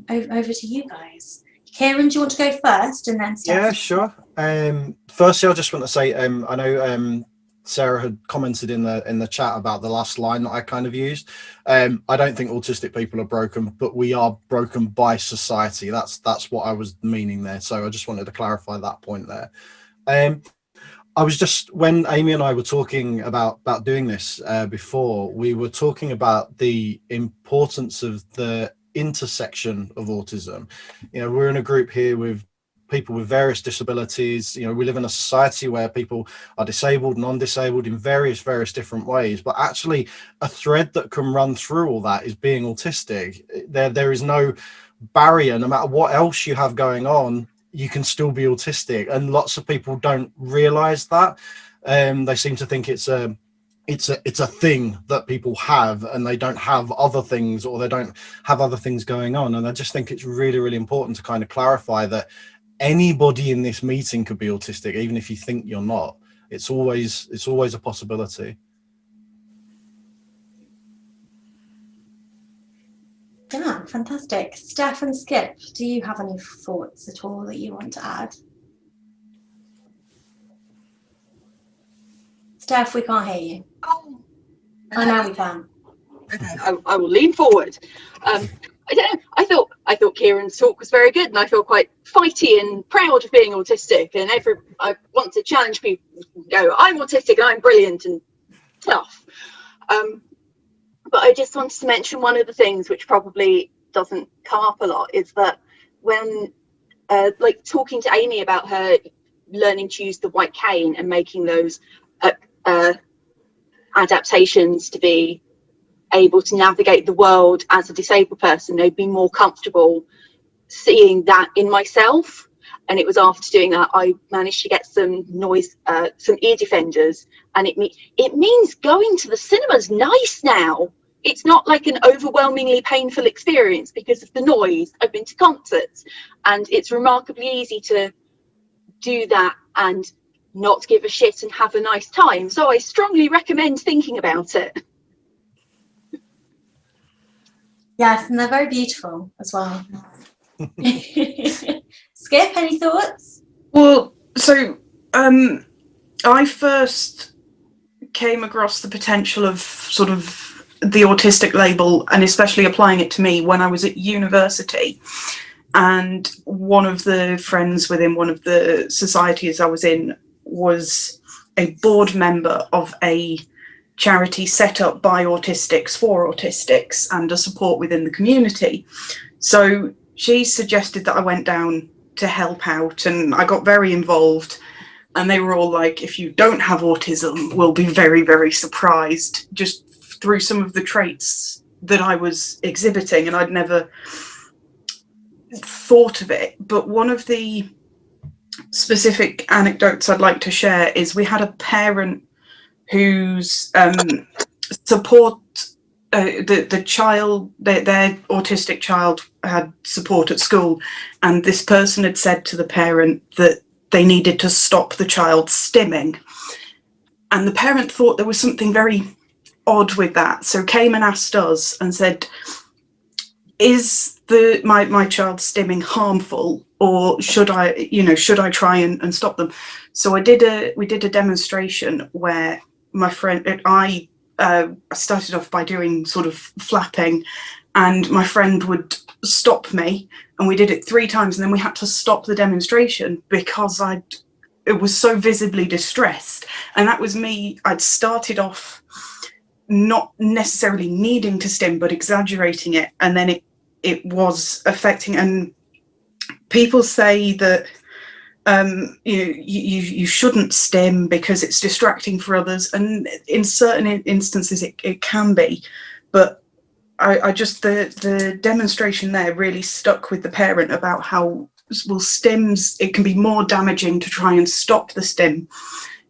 over to you guys. Kieran, do you want to go first, and then Steph? Yeah, sure. Firstly, I just want to say I know Sarah had commented in the chat about the last line that I kind of used. I don't think autistic people are broken, but we are broken by society. That's what I was meaning there. So I just wanted to clarify that point there. I was just, when Amy and I were talking about doing this before, we were talking about the importance of the intersection of autism. You know, we're in a group here with people with various disabilities. You know, we live in a society where people are disabled, non-disabled in various different ways, but actually a thread that can run through all that is being autistic. There is no barrier. No matter what else you have going on, you can still be autistic, and lots of people don't realize that. They seem to think it's a thing that people have, and they don't have other things, or they don't have other things going on. And I just think it's really important to kind of clarify that anybody in this meeting could be autistic, even if you think you're not. It's always a possibility. Yeah, fantastic. Steph and Skip, do you have any thoughts at all that you want to add? Steph, we can't hear you. Oh, now we can. Okay, I will lean forward. I don't know. I thought Kieran's talk was very good, and I feel quite fighty and proud of being autistic. And I want to challenge people. Go, I'm autistic and I'm brilliant and tough. But I just wanted to mention one of the things which probably doesn't come up a lot is that when, like, talking to Amy about her learning to use the white cane and making those adaptations to be able to navigate the world as a disabled person, I'd be more comfortable seeing that in myself. And it was after doing that I managed to get some ear defenders, and it means going to the cinema's nice now. It's not like an overwhelmingly painful experience because of the noise. I've been to concerts, and it's remarkably easy to do that and not give a shit and have a nice time. So I strongly recommend thinking about it. Yes, and they're very beautiful as well. Skip, any thoughts? Well, so I first came across the potential of sort of the autistic label, and especially applying it to me, when I was at university. And one of the friends within one of the societies I was in was a board member of a charity set up by autistics for autistics and a support within the community. So she suggested that I went down to help out, and I got very involved, and they were all like, if you don't have autism, we'll be very surprised, just through some of the traits that I was exhibiting, and I'd never thought of it. But one of the specific anecdotes I'd like to share is we had a parent whose support, the child, their autistic child had support at school, and this person had said to the parent that they needed to stop the child stimming, and the parent thought there was something very odd with that, so came and asked us and said, is my child stimming harmful, or should I try and stop them? So we did a demonstration where my friend, I started off by doing sort of flapping, and my friend would stop me, and we did it 3 times, and then we had to stop the demonstration because it was so visibly distressed. And that was me. I'd started off not necessarily needing to stim, but exaggerating it, and then it was affecting. And people say that you shouldn't stim because it's distracting for others, and in certain instances it can be, but I just, the demonstration there really stuck with the parent about how, well, stims, it can be more damaging to try and stop the stim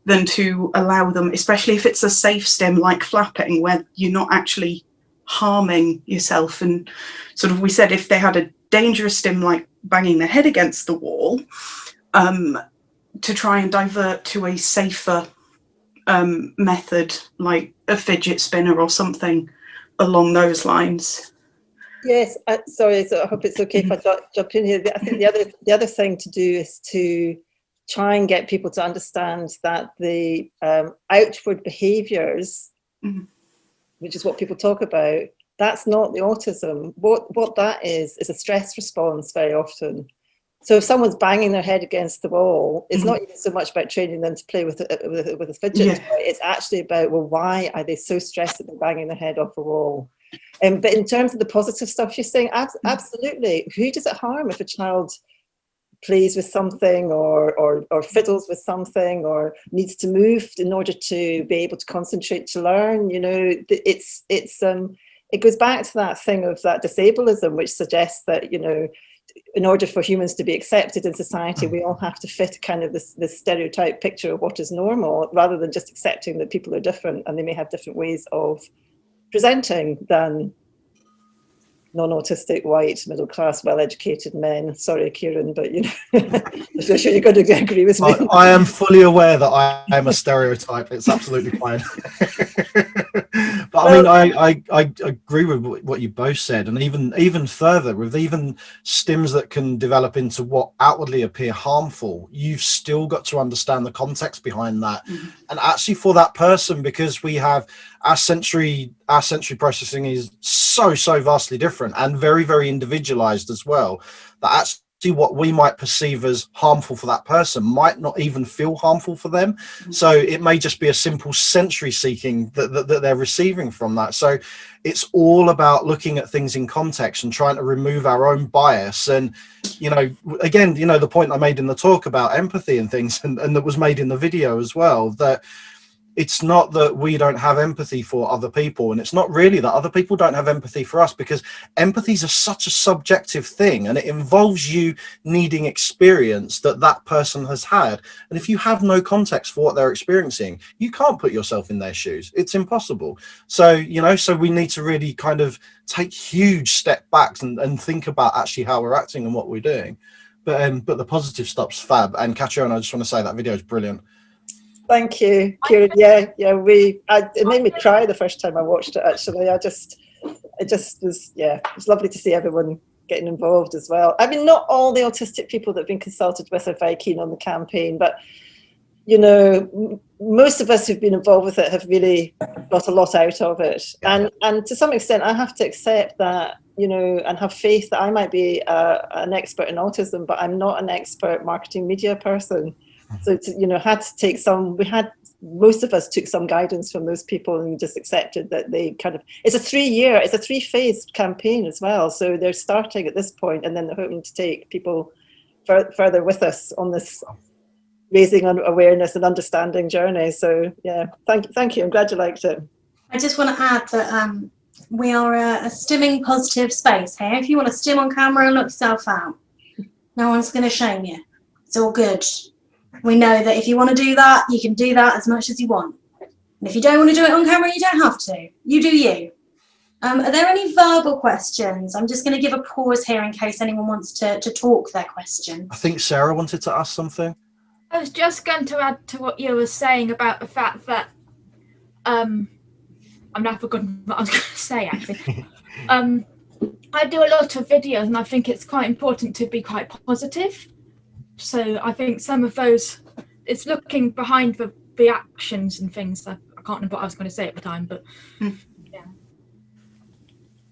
than to allow them, especially if it's a safe stim like flapping, where you're not actually harming yourself. And sort of, we said if they had a dangerous stim like banging their head against the wall, to try and divert to a safer method like a fidget spinner or something along those lines. Yes, sorry, so I hope it's okay if I jump in here. I think the other thing to do is to try and get people to understand that the outward behaviours, which is what people talk about, that's not the autism. What that is a stress response very often. So if someone's banging their head against the wall, it's not even so much about training them to play with a fidget toy. It's actually about, well, why are they so stressed that they're banging their head off a wall? But in terms of the positive stuff you're saying, absolutely. Who does it harm if a child plays with something or fiddles with something or needs to move in order to be able to concentrate to learn. You know, it goes back to that thing of that disableism, which suggests that, you know, in order for humans to be accepted in society, we all have to fit kind of this stereotype picture of what is normal, rather than just accepting that people are different and they may have different ways of presenting than non-autistic, white, middle-class, well-educated men. Sorry, Kieran, but you know, I'm sure you're going to agree with me. I am fully aware that I am a stereotype. It's absolutely fine. But I mean, I agree with what you both said, and even further, with even stims that can develop into what outwardly appear harmful, you've still got to understand the context behind that. And actually for that person, because we have our sensory processing is so vastly different and very individualized as well, that actually what we might perceive as harmful for that person might not even feel harmful for them. So it may just be a simple sensory seeking that they're receiving from that. So it's all about looking at things in context and trying to remove our own bias. And, you know, again, you know, the point I made in the talk about empathy and things, and that was made in the video as well, that it's not that we don't have empathy for other people, and it's not really that other people don't have empathy for us, because empathy is such a subjective thing, and it involves you needing experience that person has had. And if you have no context for what they're experiencing, you can't put yourself in their shoes. It's impossible. So, you know, so we need to really kind of take huge step backs and think about actually how we're acting and what we're doing. But the positive stuff's fab. And Catriona, I just want to say that video is brilliant. Thank you, Kieran. Yeah, it made me cry the first time I watched it. Actually, it just was, yeah, it was lovely to see everyone getting involved as well. I mean, not all the autistic people that have been consulted with are very keen on the campaign, but you know, most of us who've been involved with it have really got a lot out of it. And to some extent, I have to accept that, you know, and have faith that I might be an expert in autism, but I'm not an expert marketing media person. So, you know, most of us took some guidance from those people, and just accepted that they kind of, it's a 3-phase campaign as well. So they're starting at this point, and then they're hoping to take people further with us on this raising awareness and understanding journey. So yeah, thank you. I'm glad you liked it. I just want to add that we are a stimming positive space here. If you want to stim on camera and look yourself out, no one's going to shame you. It's all good. We know that if you want to do that, you can do that as much as you want. And if you don't want to do it on camera, you don't have to. You do you. Are there any verbal questions? I'm just going to give a pause here in case anyone wants to talk their question. I think Sarah wanted to ask something. I was just going to add to what you were saying about the fact that I've now forgotten what I was going to say, actually. I do a lot of videos, and I think it's quite important to be quite positive. So I think some of those, it's looking behind the reactions and things. I can't remember what I was going to say at the time, but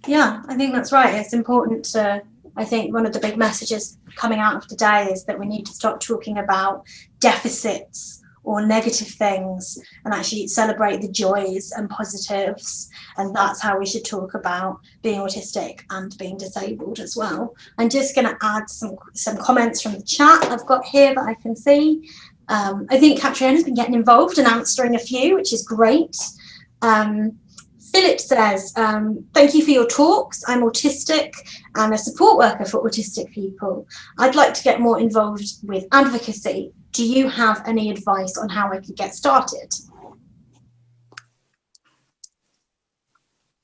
yeah, I think that's right. It's important to, I think one of the big messages coming out of today is that we need to stop talking about deficits or negative things and actually celebrate the joys and positives. And that's how we should talk about being autistic and being disabled as well. I'm just going to add some comments from the chat I've got here that I can see. I think Catriona's been getting involved and answering a few, which is great. Philip says, thank you for your talks. I'm autistic and a support worker for autistic people. I'd like to get more involved with advocacy. Do you have any advice on how I could get started?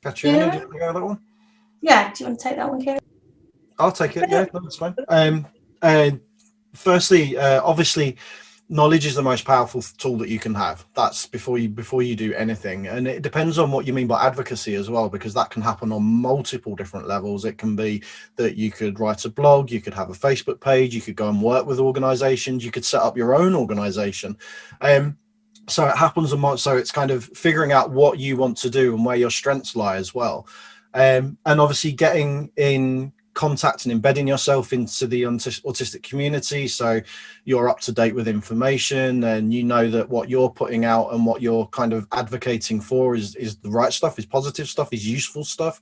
Catriona, do you want to go that one? Yeah, do you want to take that one, Kieran? I'll take it, yeah, that's fine. Firstly, obviously, knowledge is the most powerful tool that you can have. That's before you do anything. And it depends on what you mean by advocacy as well, because that can happen on multiple different levels. It can be that you could write a blog, you could have a Facebook page, you could go and work with organizations, you could set up your own organization. So it happens on, so it's kind of figuring out what you want to do and where your strengths lie as well. And obviously getting in contact and embedding yourself into the autistic community, so you're up to date with information and you know that what you're putting out and what you're kind of advocating for is the right stuff, is positive stuff, is useful stuff.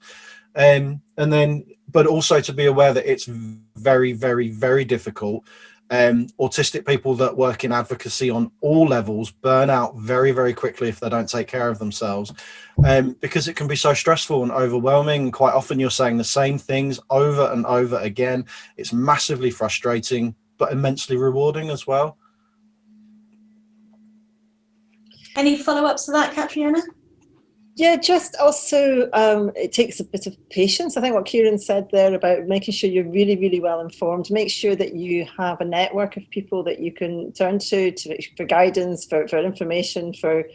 And then, but also to be aware that it's very, very, very difficult Autistic people that work in advocacy on all levels burn out very, very quickly if they don't take care of themselves, because it can be so stressful and overwhelming. Quite often you're saying the same things over and over again. It's massively frustrating, but immensely rewarding as well. Any follow-ups to that, Catriona? Yeah, just also it takes a bit of patience. I think what Kieran said there about making sure you're really, really well informed, make sure that you have a network of people that you can turn to for guidance, for information, for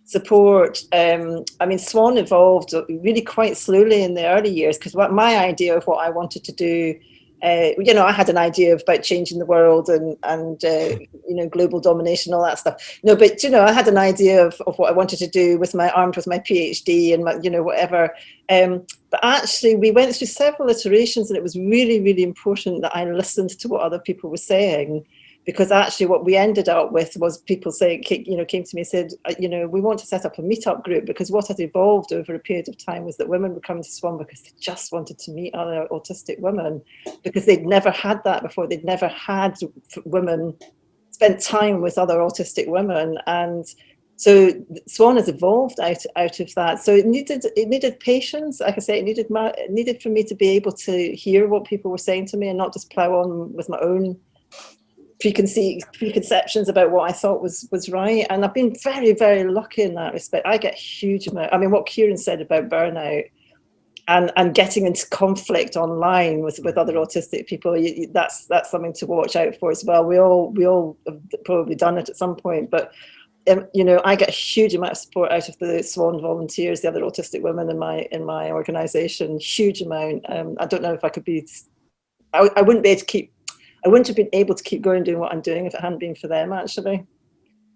support. I mean, Swan evolved really quite slowly in the early years, because what my idea of what I wanted to do, you know, I had an idea about changing the world and you know, global domination, all that stuff. No, but you know, I had an idea of what I wanted to do armed with my PhD and my, you know, whatever. But actually, we went through several iterations, and it was really, really important that I listened to what other people were saying. Because actually what we ended up with was people saying, you know, came to me and said, you know, we want to set up a meetup group, because what had evolved over a period of time was that women were coming to Swan because they just wanted to meet other autistic women, because they'd never had that before. They'd never had women spent time with other autistic women. And so Swan has evolved out of that. So it needed patience. Like I say, it needed for me to be able to hear what people were saying to me and not just plow on with my own preconceptions about what I thought was right. And I've been very, very lucky in that respect. I get a huge amount. I mean, what Kieran said about burnout and getting into conflict online with other autistic people, that's something to watch out for as well. We all have probably done it at some point, but you know, I get a huge amount of support out of the Swan volunteers, the other autistic women in my organisation. Huge amount. I don't know if I could be. I wouldn't be able to keep. I wouldn't have been able to keep going doing what I'm doing if it hadn't been for them, actually.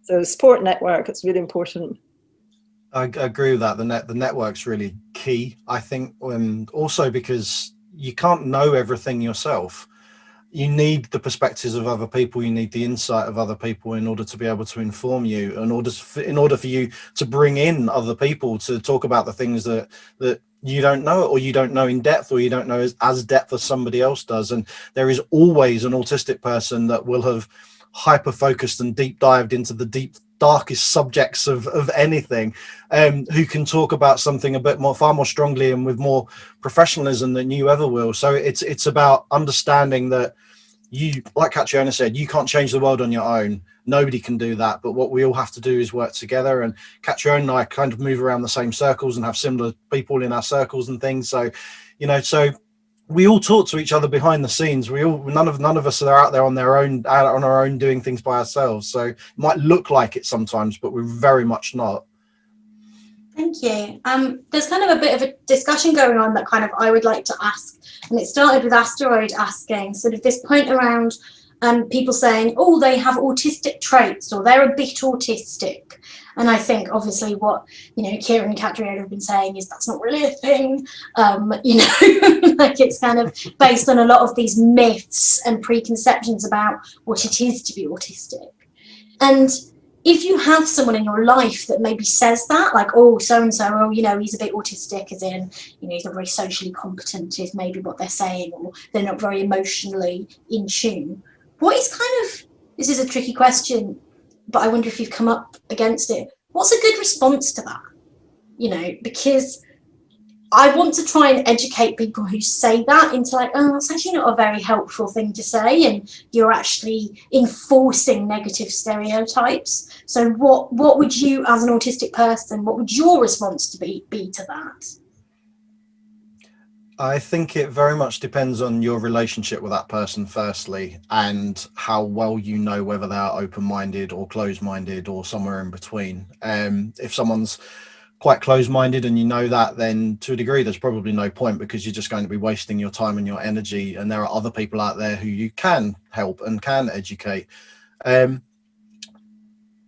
So support network, it's really important. I agree with that. The network's really key, I think, and also because you can't know everything yourself. You need the perspectives of other people. You need the insight of other people in order to be able to inform you, in order for you to bring in other people to talk about the things that you don't know, or you don't know in depth, or you don't know as depth as somebody else does. And there is always an autistic person that will have hyper focused and deep dived into the darkest subjects of anything, who can talk about something a bit more, far more strongly and with more professionalism than you ever will. So it's about understanding that you, like Catriona said, you can't change the world on your own. Nobody can do that, but what we all have to do is work together. And Catriona and I kind of move around the same circles and have similar people in our circles and things. So, you know, so we all talk to each other behind the scenes. None of us are out there on our own doing things by ourselves. So it might look like it sometimes, but we're very much not. Thank you. There's kind of a bit of a discussion going on that kind of I would like to ask, and it started with Asteroid asking sort of this point around people saying, oh, they have autistic traits, or they're a bit autistic. And I think obviously what, you know, Kieran and Catriona have been saying is that's not really a thing. You know, like it's kind of based on a lot of these myths and preconceptions about what it is to be autistic. And if you have someone in your life that maybe says that, like, oh, so-and-so, oh, you know, he's a bit autistic, as in, you know, he's not very socially competent is maybe what they're saying, or they're not very emotionally in tune. What is kind of, this is a tricky question, but I wonder if you've come up against it. What's a good response to that? You know, because I want to try and educate people who say that into like, oh, it's actually not a very helpful thing to say, and you're actually enforcing negative stereotypes. So what would you, as an autistic person, what would your response to be to that? I think it very much depends on your relationship with that person, firstly, and how well you know whether they are open-minded or closed-minded or somewhere in between. If someone's quite closed-minded and you know that, then to a degree there's probably no point, because you're just going to be wasting your time and your energy, and there are other people out there who you can help and can educate.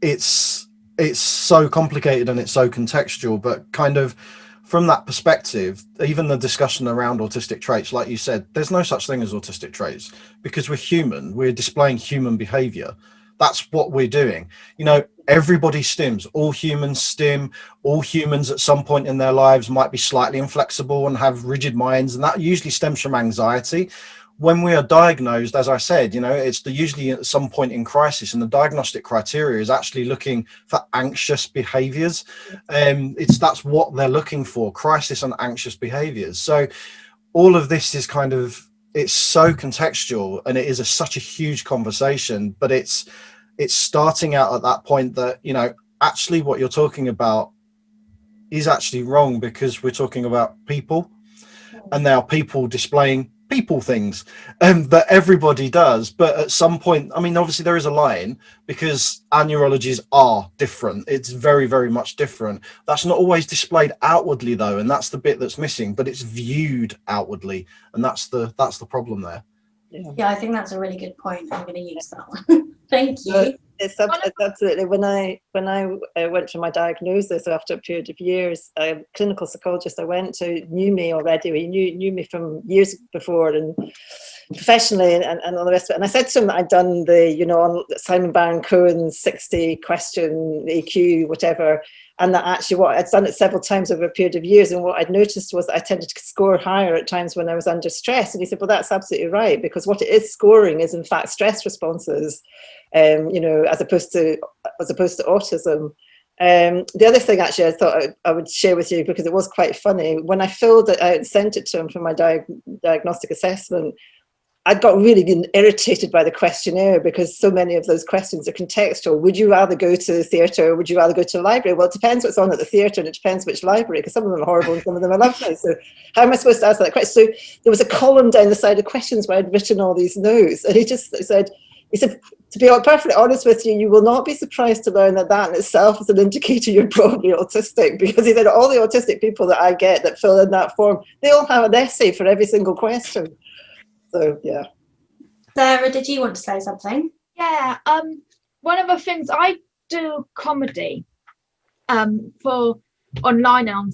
It's so complicated and it's so contextual, but kind of from that perspective, even the discussion around autistic traits, like you said, there's no such thing as autistic traits, because we're human. We're displaying human behavior. That's what we're doing. You know, everybody stims. All humans stim. All humans at some point in their lives might be slightly inflexible and have rigid minds, and that usually stems from anxiety. when we are diagnosed, as I said, you know, it's usually at some point in crisis, and the diagnostic criteria is actually looking for anxious behaviors. That's what they're looking for, crisis and anxious behaviors. So all of this is kind of, it's so contextual, and it is such a huge conversation, but it's starting out at that point that, you know, actually what you're talking about is actually wrong, because we're talking about people, and now people displaying people things that everybody does. But at some point, I mean, obviously there is a line, because our neurologies are different. It's very, very much different. That's not always displayed outwardly though, and that's the bit that's missing, but it's viewed outwardly, and that's the problem there. Yeah, I think that's a really good point. I'm going to use that one. Thank you. It's absolutely. When I went for my diagnosis after a period of years, a clinical psychologist I went to knew me already. He knew me from years before, and professionally, and all the rest of it. And I said to him that I'd done the, you know, on Simon Baron-Cohen's 60 question EQ, whatever, and that actually I'd done it several times over a period of years, and what I'd noticed was that I tended to score higher at times when I was under stress. And he said, well, that's absolutely right, because what it is scoring is in fact stress responses, you know, as opposed to autism. The other thing actually I thought I would share with you, because it was quite funny, when I filled it out and sent it to him for my diagnostic assessment, I got really irritated by the questionnaire, because so many of those questions are contextual. Would you rather go to the theatre, or would you rather go to the library? Well, it depends what's on at the theatre, and it depends which library, because some of them are horrible and some of them are lovely. So how am I supposed to answer that question? So there was a column down the side of questions where I'd written all these notes, and he said, to be perfectly honest with you, you will not be surprised to learn that in itself is an indicator you're probably autistic, because he said all the autistic people that I get that fill in that form, they all have an essay for every single question. So yeah. Sarah, did you want to say something? Yeah. One of the things I do comedy for online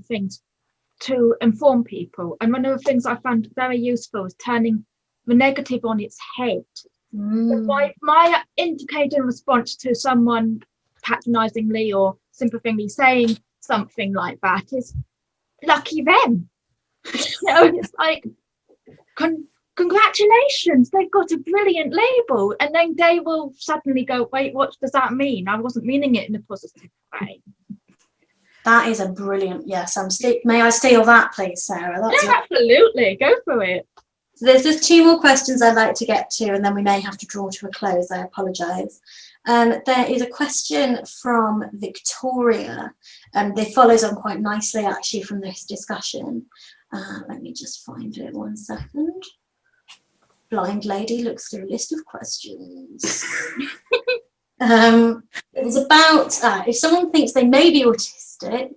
things to inform people, and one of the things I found very useful is turning the negative on its head. My indicating response to someone patronizingly or sympathetically saying something like that is, lucky them. You know, it's like, congratulations, they've got a brilliant label, and then they will suddenly go, wait, what does that mean? I wasn't meaning it in a positive way. That is a brilliant, yes. May I steal that, please, Sarah? Absolutely, go for it. So there's just two more questions I'd like to get to, and then we may have to draw to a close. I apologise. There is a question from Victoria, and it follows on quite nicely actually from this discussion. Let me just find it 1 second. Blind lady looks through a list of questions. It was about if someone thinks they may be autistic,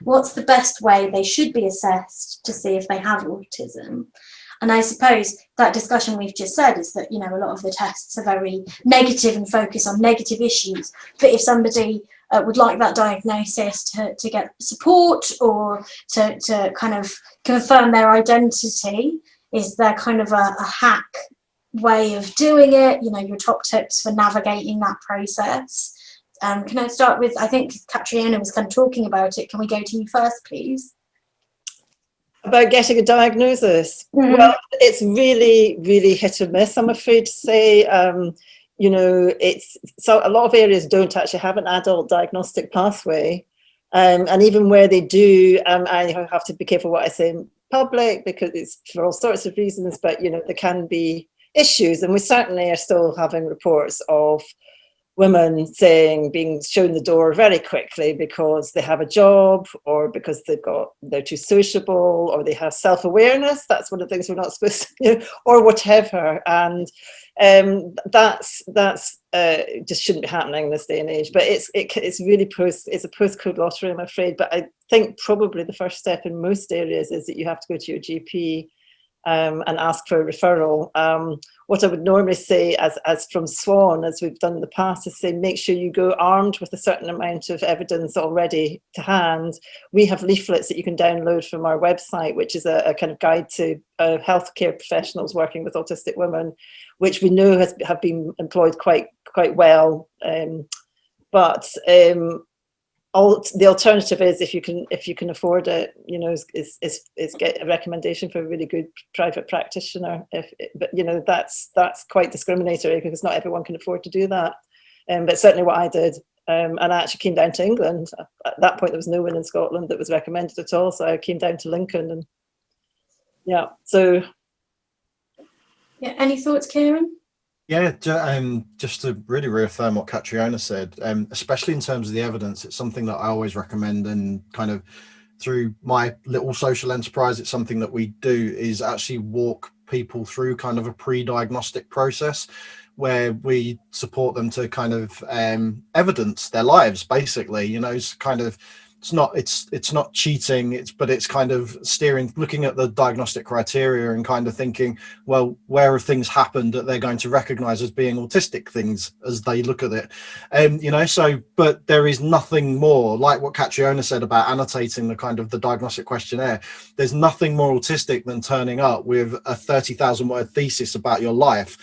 what's the best way they should be assessed to see if they have autism? And I suppose that discussion we've just said is that, you know, a lot of the tests are very negative and focus on negative issues. But if somebody would like that diagnosis to get support, or to kind of confirm their identity, is there kind of a hack way of doing it? You know, your top tips for navigating that process. Can I start with, I think Catriona was kind of talking about it. Can we go to you first, please? About getting a diagnosis? Well, it's really, really hit or miss, I'm afraid to say. You know, so a lot of areas don't actually have an adult diagnostic pathway, and even where they do, I have to be careful what I say in public, because it's for all sorts of reasons, but you know, there can be issues, and we certainly are still having reports of women being shown the door very quickly because they have a job, or because they're too sociable, or they have self-awareness. That's one of the things we're not supposed to do, or whatever. And that's just shouldn't be happening in this day and age. But it's really it's a postcode lottery, I'm afraid. But I think probably the first step in most areas is that you have to go to your GP and ask for a referral. What I would normally say, as from Swan, as we've done in the past, is say make sure you go armed with a certain amount of evidence already to hand. We have leaflets that you can download from our website, which is a kind of guide to healthcare professionals working with autistic women, which we know have been employed quite well. But the alternative is, if you can afford it, you know, is get a recommendation for a really good private practitioner. But you know, that's quite discriminatory, because not everyone can afford to do that. But certainly what I did, and I actually came down to England. At that point, there was no one in Scotland that was recommended at all, so I came down to Lincoln, and yeah. So, yeah. Any thoughts, Kieran? Yeah, just to really reaffirm what Catriona said, especially in terms of the evidence, it's something that I always recommend, and kind of through my little social enterprise, it's something that we do, is actually walk people through kind of a pre-diagnostic process where we support them to kind of evidence their lives, basically. You know, it's kind of, it's not cheating, but it's kind of looking at the diagnostic criteria and kind of thinking, well, where have things happened that they're going to recognize as being autistic things as they look at it. You know, so, but there is nothing more, like what Catriona said about annotating the kind of the diagnostic questionnaire. There's nothing more autistic than turning up with a 30,000 word thesis about your life,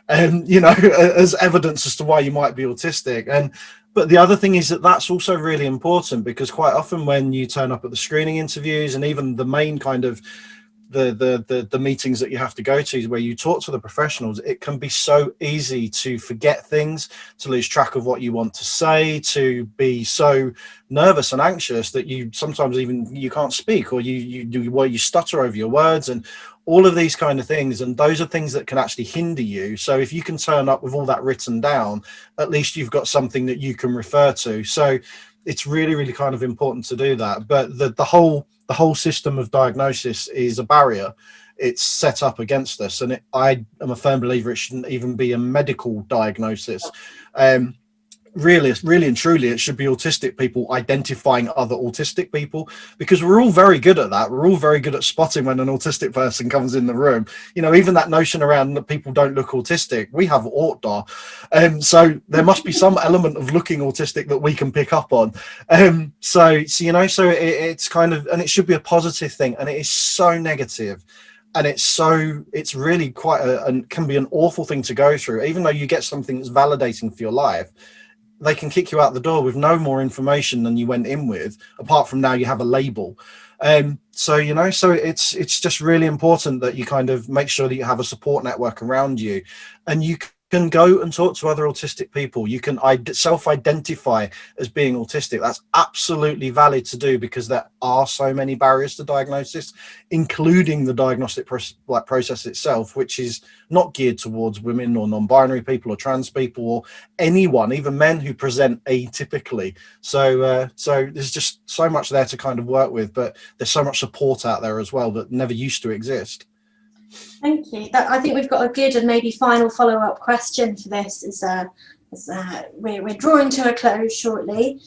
you know, as evidence as to why you might be autistic. But the other thing is that that's also really important, because quite often when you turn up at the screening interviews, and even the main kind of the meetings that you have to go to where you talk to the professionals, it can be so easy to forget things, to lose track of what you want to say, to be so nervous and anxious that you sometimes even you can't speak, or you stutter over your words, and all of these kind of things. And those are things that can actually hinder you. So if you can turn up with all that written down, at least you've got something that you can refer to. So it's really, really kind of important to do that. But the whole system of diagnosis is a barrier. It's set up against us, and I am a firm believer it shouldn't even be a medical diagnosis. Really and truly, it should be autistic people identifying other autistic people, because we're all very good at that. We're all very good at spotting when an autistic person comes in the room. You know, even that notion around that people don't look autistic, we have autdar, so there must be some element of looking autistic that we can pick up on. So you know, so it's kind of, and it should be a positive thing, and it is so negative. And it's really quite and can be an awful thing to go through. Even though you get something that's validating for your life, they can kick you out the door with no more information than you went in with, apart from now you have a label. So, you know, so it's just really important that you kind of make sure that you have a support network around you, and you can go and talk to other autistic people. You can self-identify as being autistic. That's absolutely valid to do, because there are so many barriers to diagnosis, including the diagnostic process itself, which is not geared towards women or non-binary people or trans people or anyone, even men who present atypically. So there's just so much there to kind of work with, but there's so much support out there as well that never used to exist. Thank you. I think we've got a good and maybe final follow-up question for this, as we're drawing to a close shortly.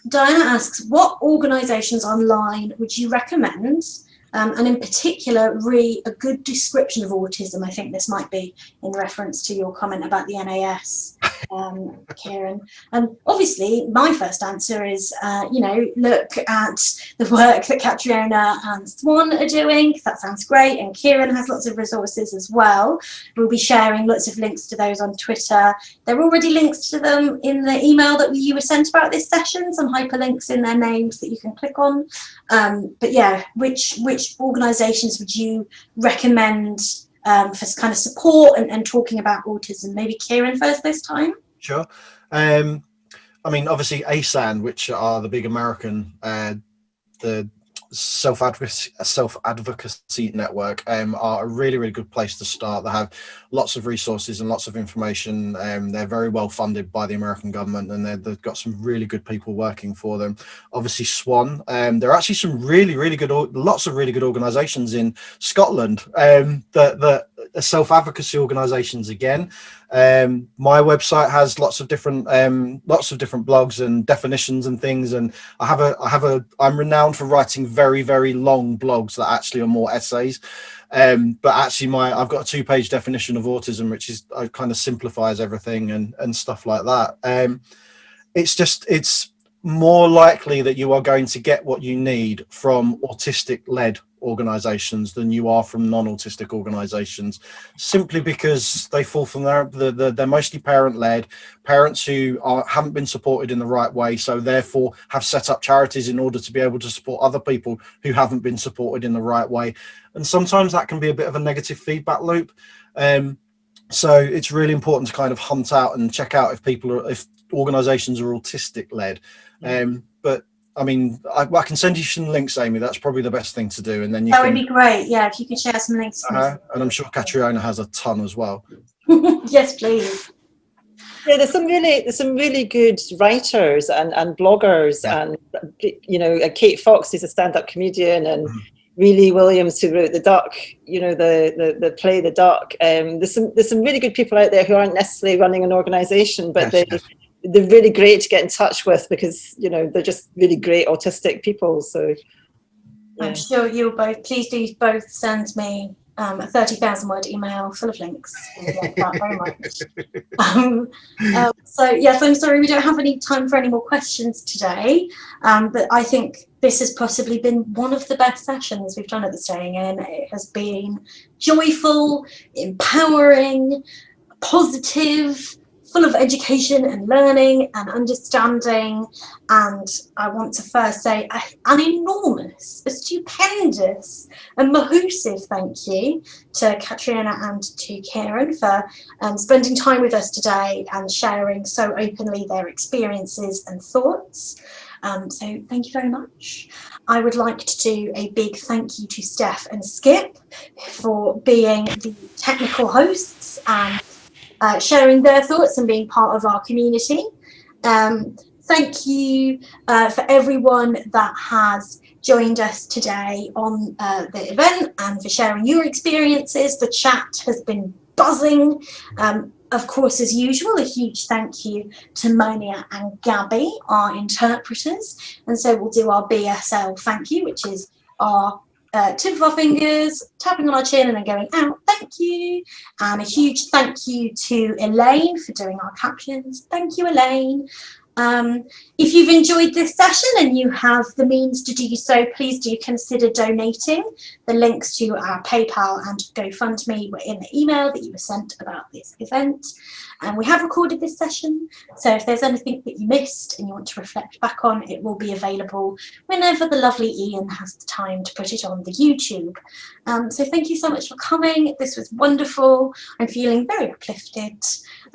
Diana asks, what organisations online would you recommend? And in particular, a good description of autism. I think this might be in reference to your comment about the NAS, Kieran. And obviously, my first answer is, you know, look at the work that Catriona and Swan are doing, because that sounds great. And Kieran has lots of resources as well. We'll be sharing lots of links to those on Twitter. There are already links to them in the email that you were sent about this session, some hyperlinks in their names that you can click on. But yeah, which organisations would you recommend for kind of support and talking about autism? Maybe Kieran first this time. Sure. I mean, obviously ASAN, which are the big American, the self-advocacy network, are a really, really good place to start. They have lots of resources and lots of information. They're very well funded by the American government, and they've got some really good people working for them. Obviously Swan, there are actually some really good, lots of really good organizations in Scotland that are self-advocacy organizations again. My website has lots of different blogs and definitions and things, and I'm renowned for writing very, very long blogs that actually are more essays, but actually I've got a 2-page definition of autism, which is kind of simplifies everything and stuff like that. It's more likely that you are going to get what you need from autistic-led organisations than you are from non-autistic organisations, simply because they fall from they're mostly parent-led, parents who haven't been supported in the right way, so therefore have set up charities in order to be able to support other people who haven't been supported in the right way. And sometimes that can be a bit of a negative feedback loop. So it's really important to kind of hunt out and check out if organisations are autistic led. But I mean, I can send you some links, Amy. That's probably the best thing to do, and then you that would be great. Yeah, if you could share some links. And I'm sure Catriona has a ton as well. Yes, please. Yeah, there's some really good writers and bloggers, and you know, Kate Fox is a stand-up comedian, and Reilly Williams, who wrote The Duck, you know, the play The Duck. There's some really good people out there who aren't necessarily running an organisation, but they're really great to get in touch with, because, you know, they're just really great autistic people. So yeah. I'm sure you'll please do both send me a 30,000 word email full of links. I like that very much. So yes, I'm sorry we don't have any time for any more questions today, but I think this has possibly been one of the best sessions we've done at the Staying In. It has been joyful, empowering, positive, full of education and learning and understanding. And I want to first say an enormous, a stupendous, and mahoosive thank you to Catriona and to Kieran for spending time with us today and sharing so openly their experiences and thoughts. So thank you very much. I would like to do a big thank you to Steph and Skip for being the technical hosts and sharing their thoughts and being part of our community. Thank you for everyone that has joined us today on the event and for sharing your experiences. The chat has been buzzing. Of course, as usual, a huge thank you to Monia and Gabby, our interpreters. And so we'll do our BSL thank you, which is our tip of our fingers, tapping on our chin and then going out, thank you. And a huge thank you to Elaine for doing our captions. Thank you, Elaine. If you've enjoyed this session and you have the means to do so, please do consider donating. The links to our PayPal and GoFundMe were in the email that you were sent about this event. And we have recorded this session, so if there's anything that you missed and you want to reflect back on, it will be available whenever the lovely Ian has the time to put it on the YouTube. So thank you so much for coming. This was wonderful. I'm feeling very uplifted,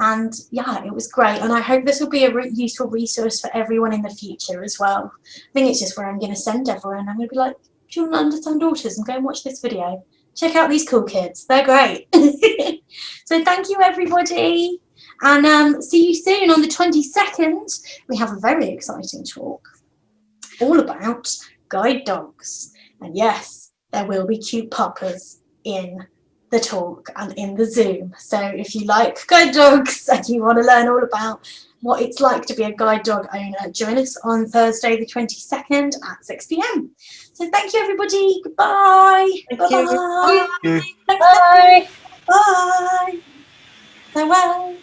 and yeah, it was great. And I hope this will be a useful resource for everyone in the future as well. I think it's just where I'm going to send everyone. I'm going to be like, if you want to understand autism, go and watch this video. Check out these cool kids. They're great. So thank you, everybody. And see you soon on the 22nd. We have a very exciting talk all about guide dogs. And yes, there will be cute poppers in the talk and in the Zoom. So if you like guide dogs and you want to learn all about what it's like to be a guide dog owner, join us on Thursday the 22nd at 6 p.m. So thank you, everybody. Goodbye. Bye-bye. Bye. Bye. Farewell.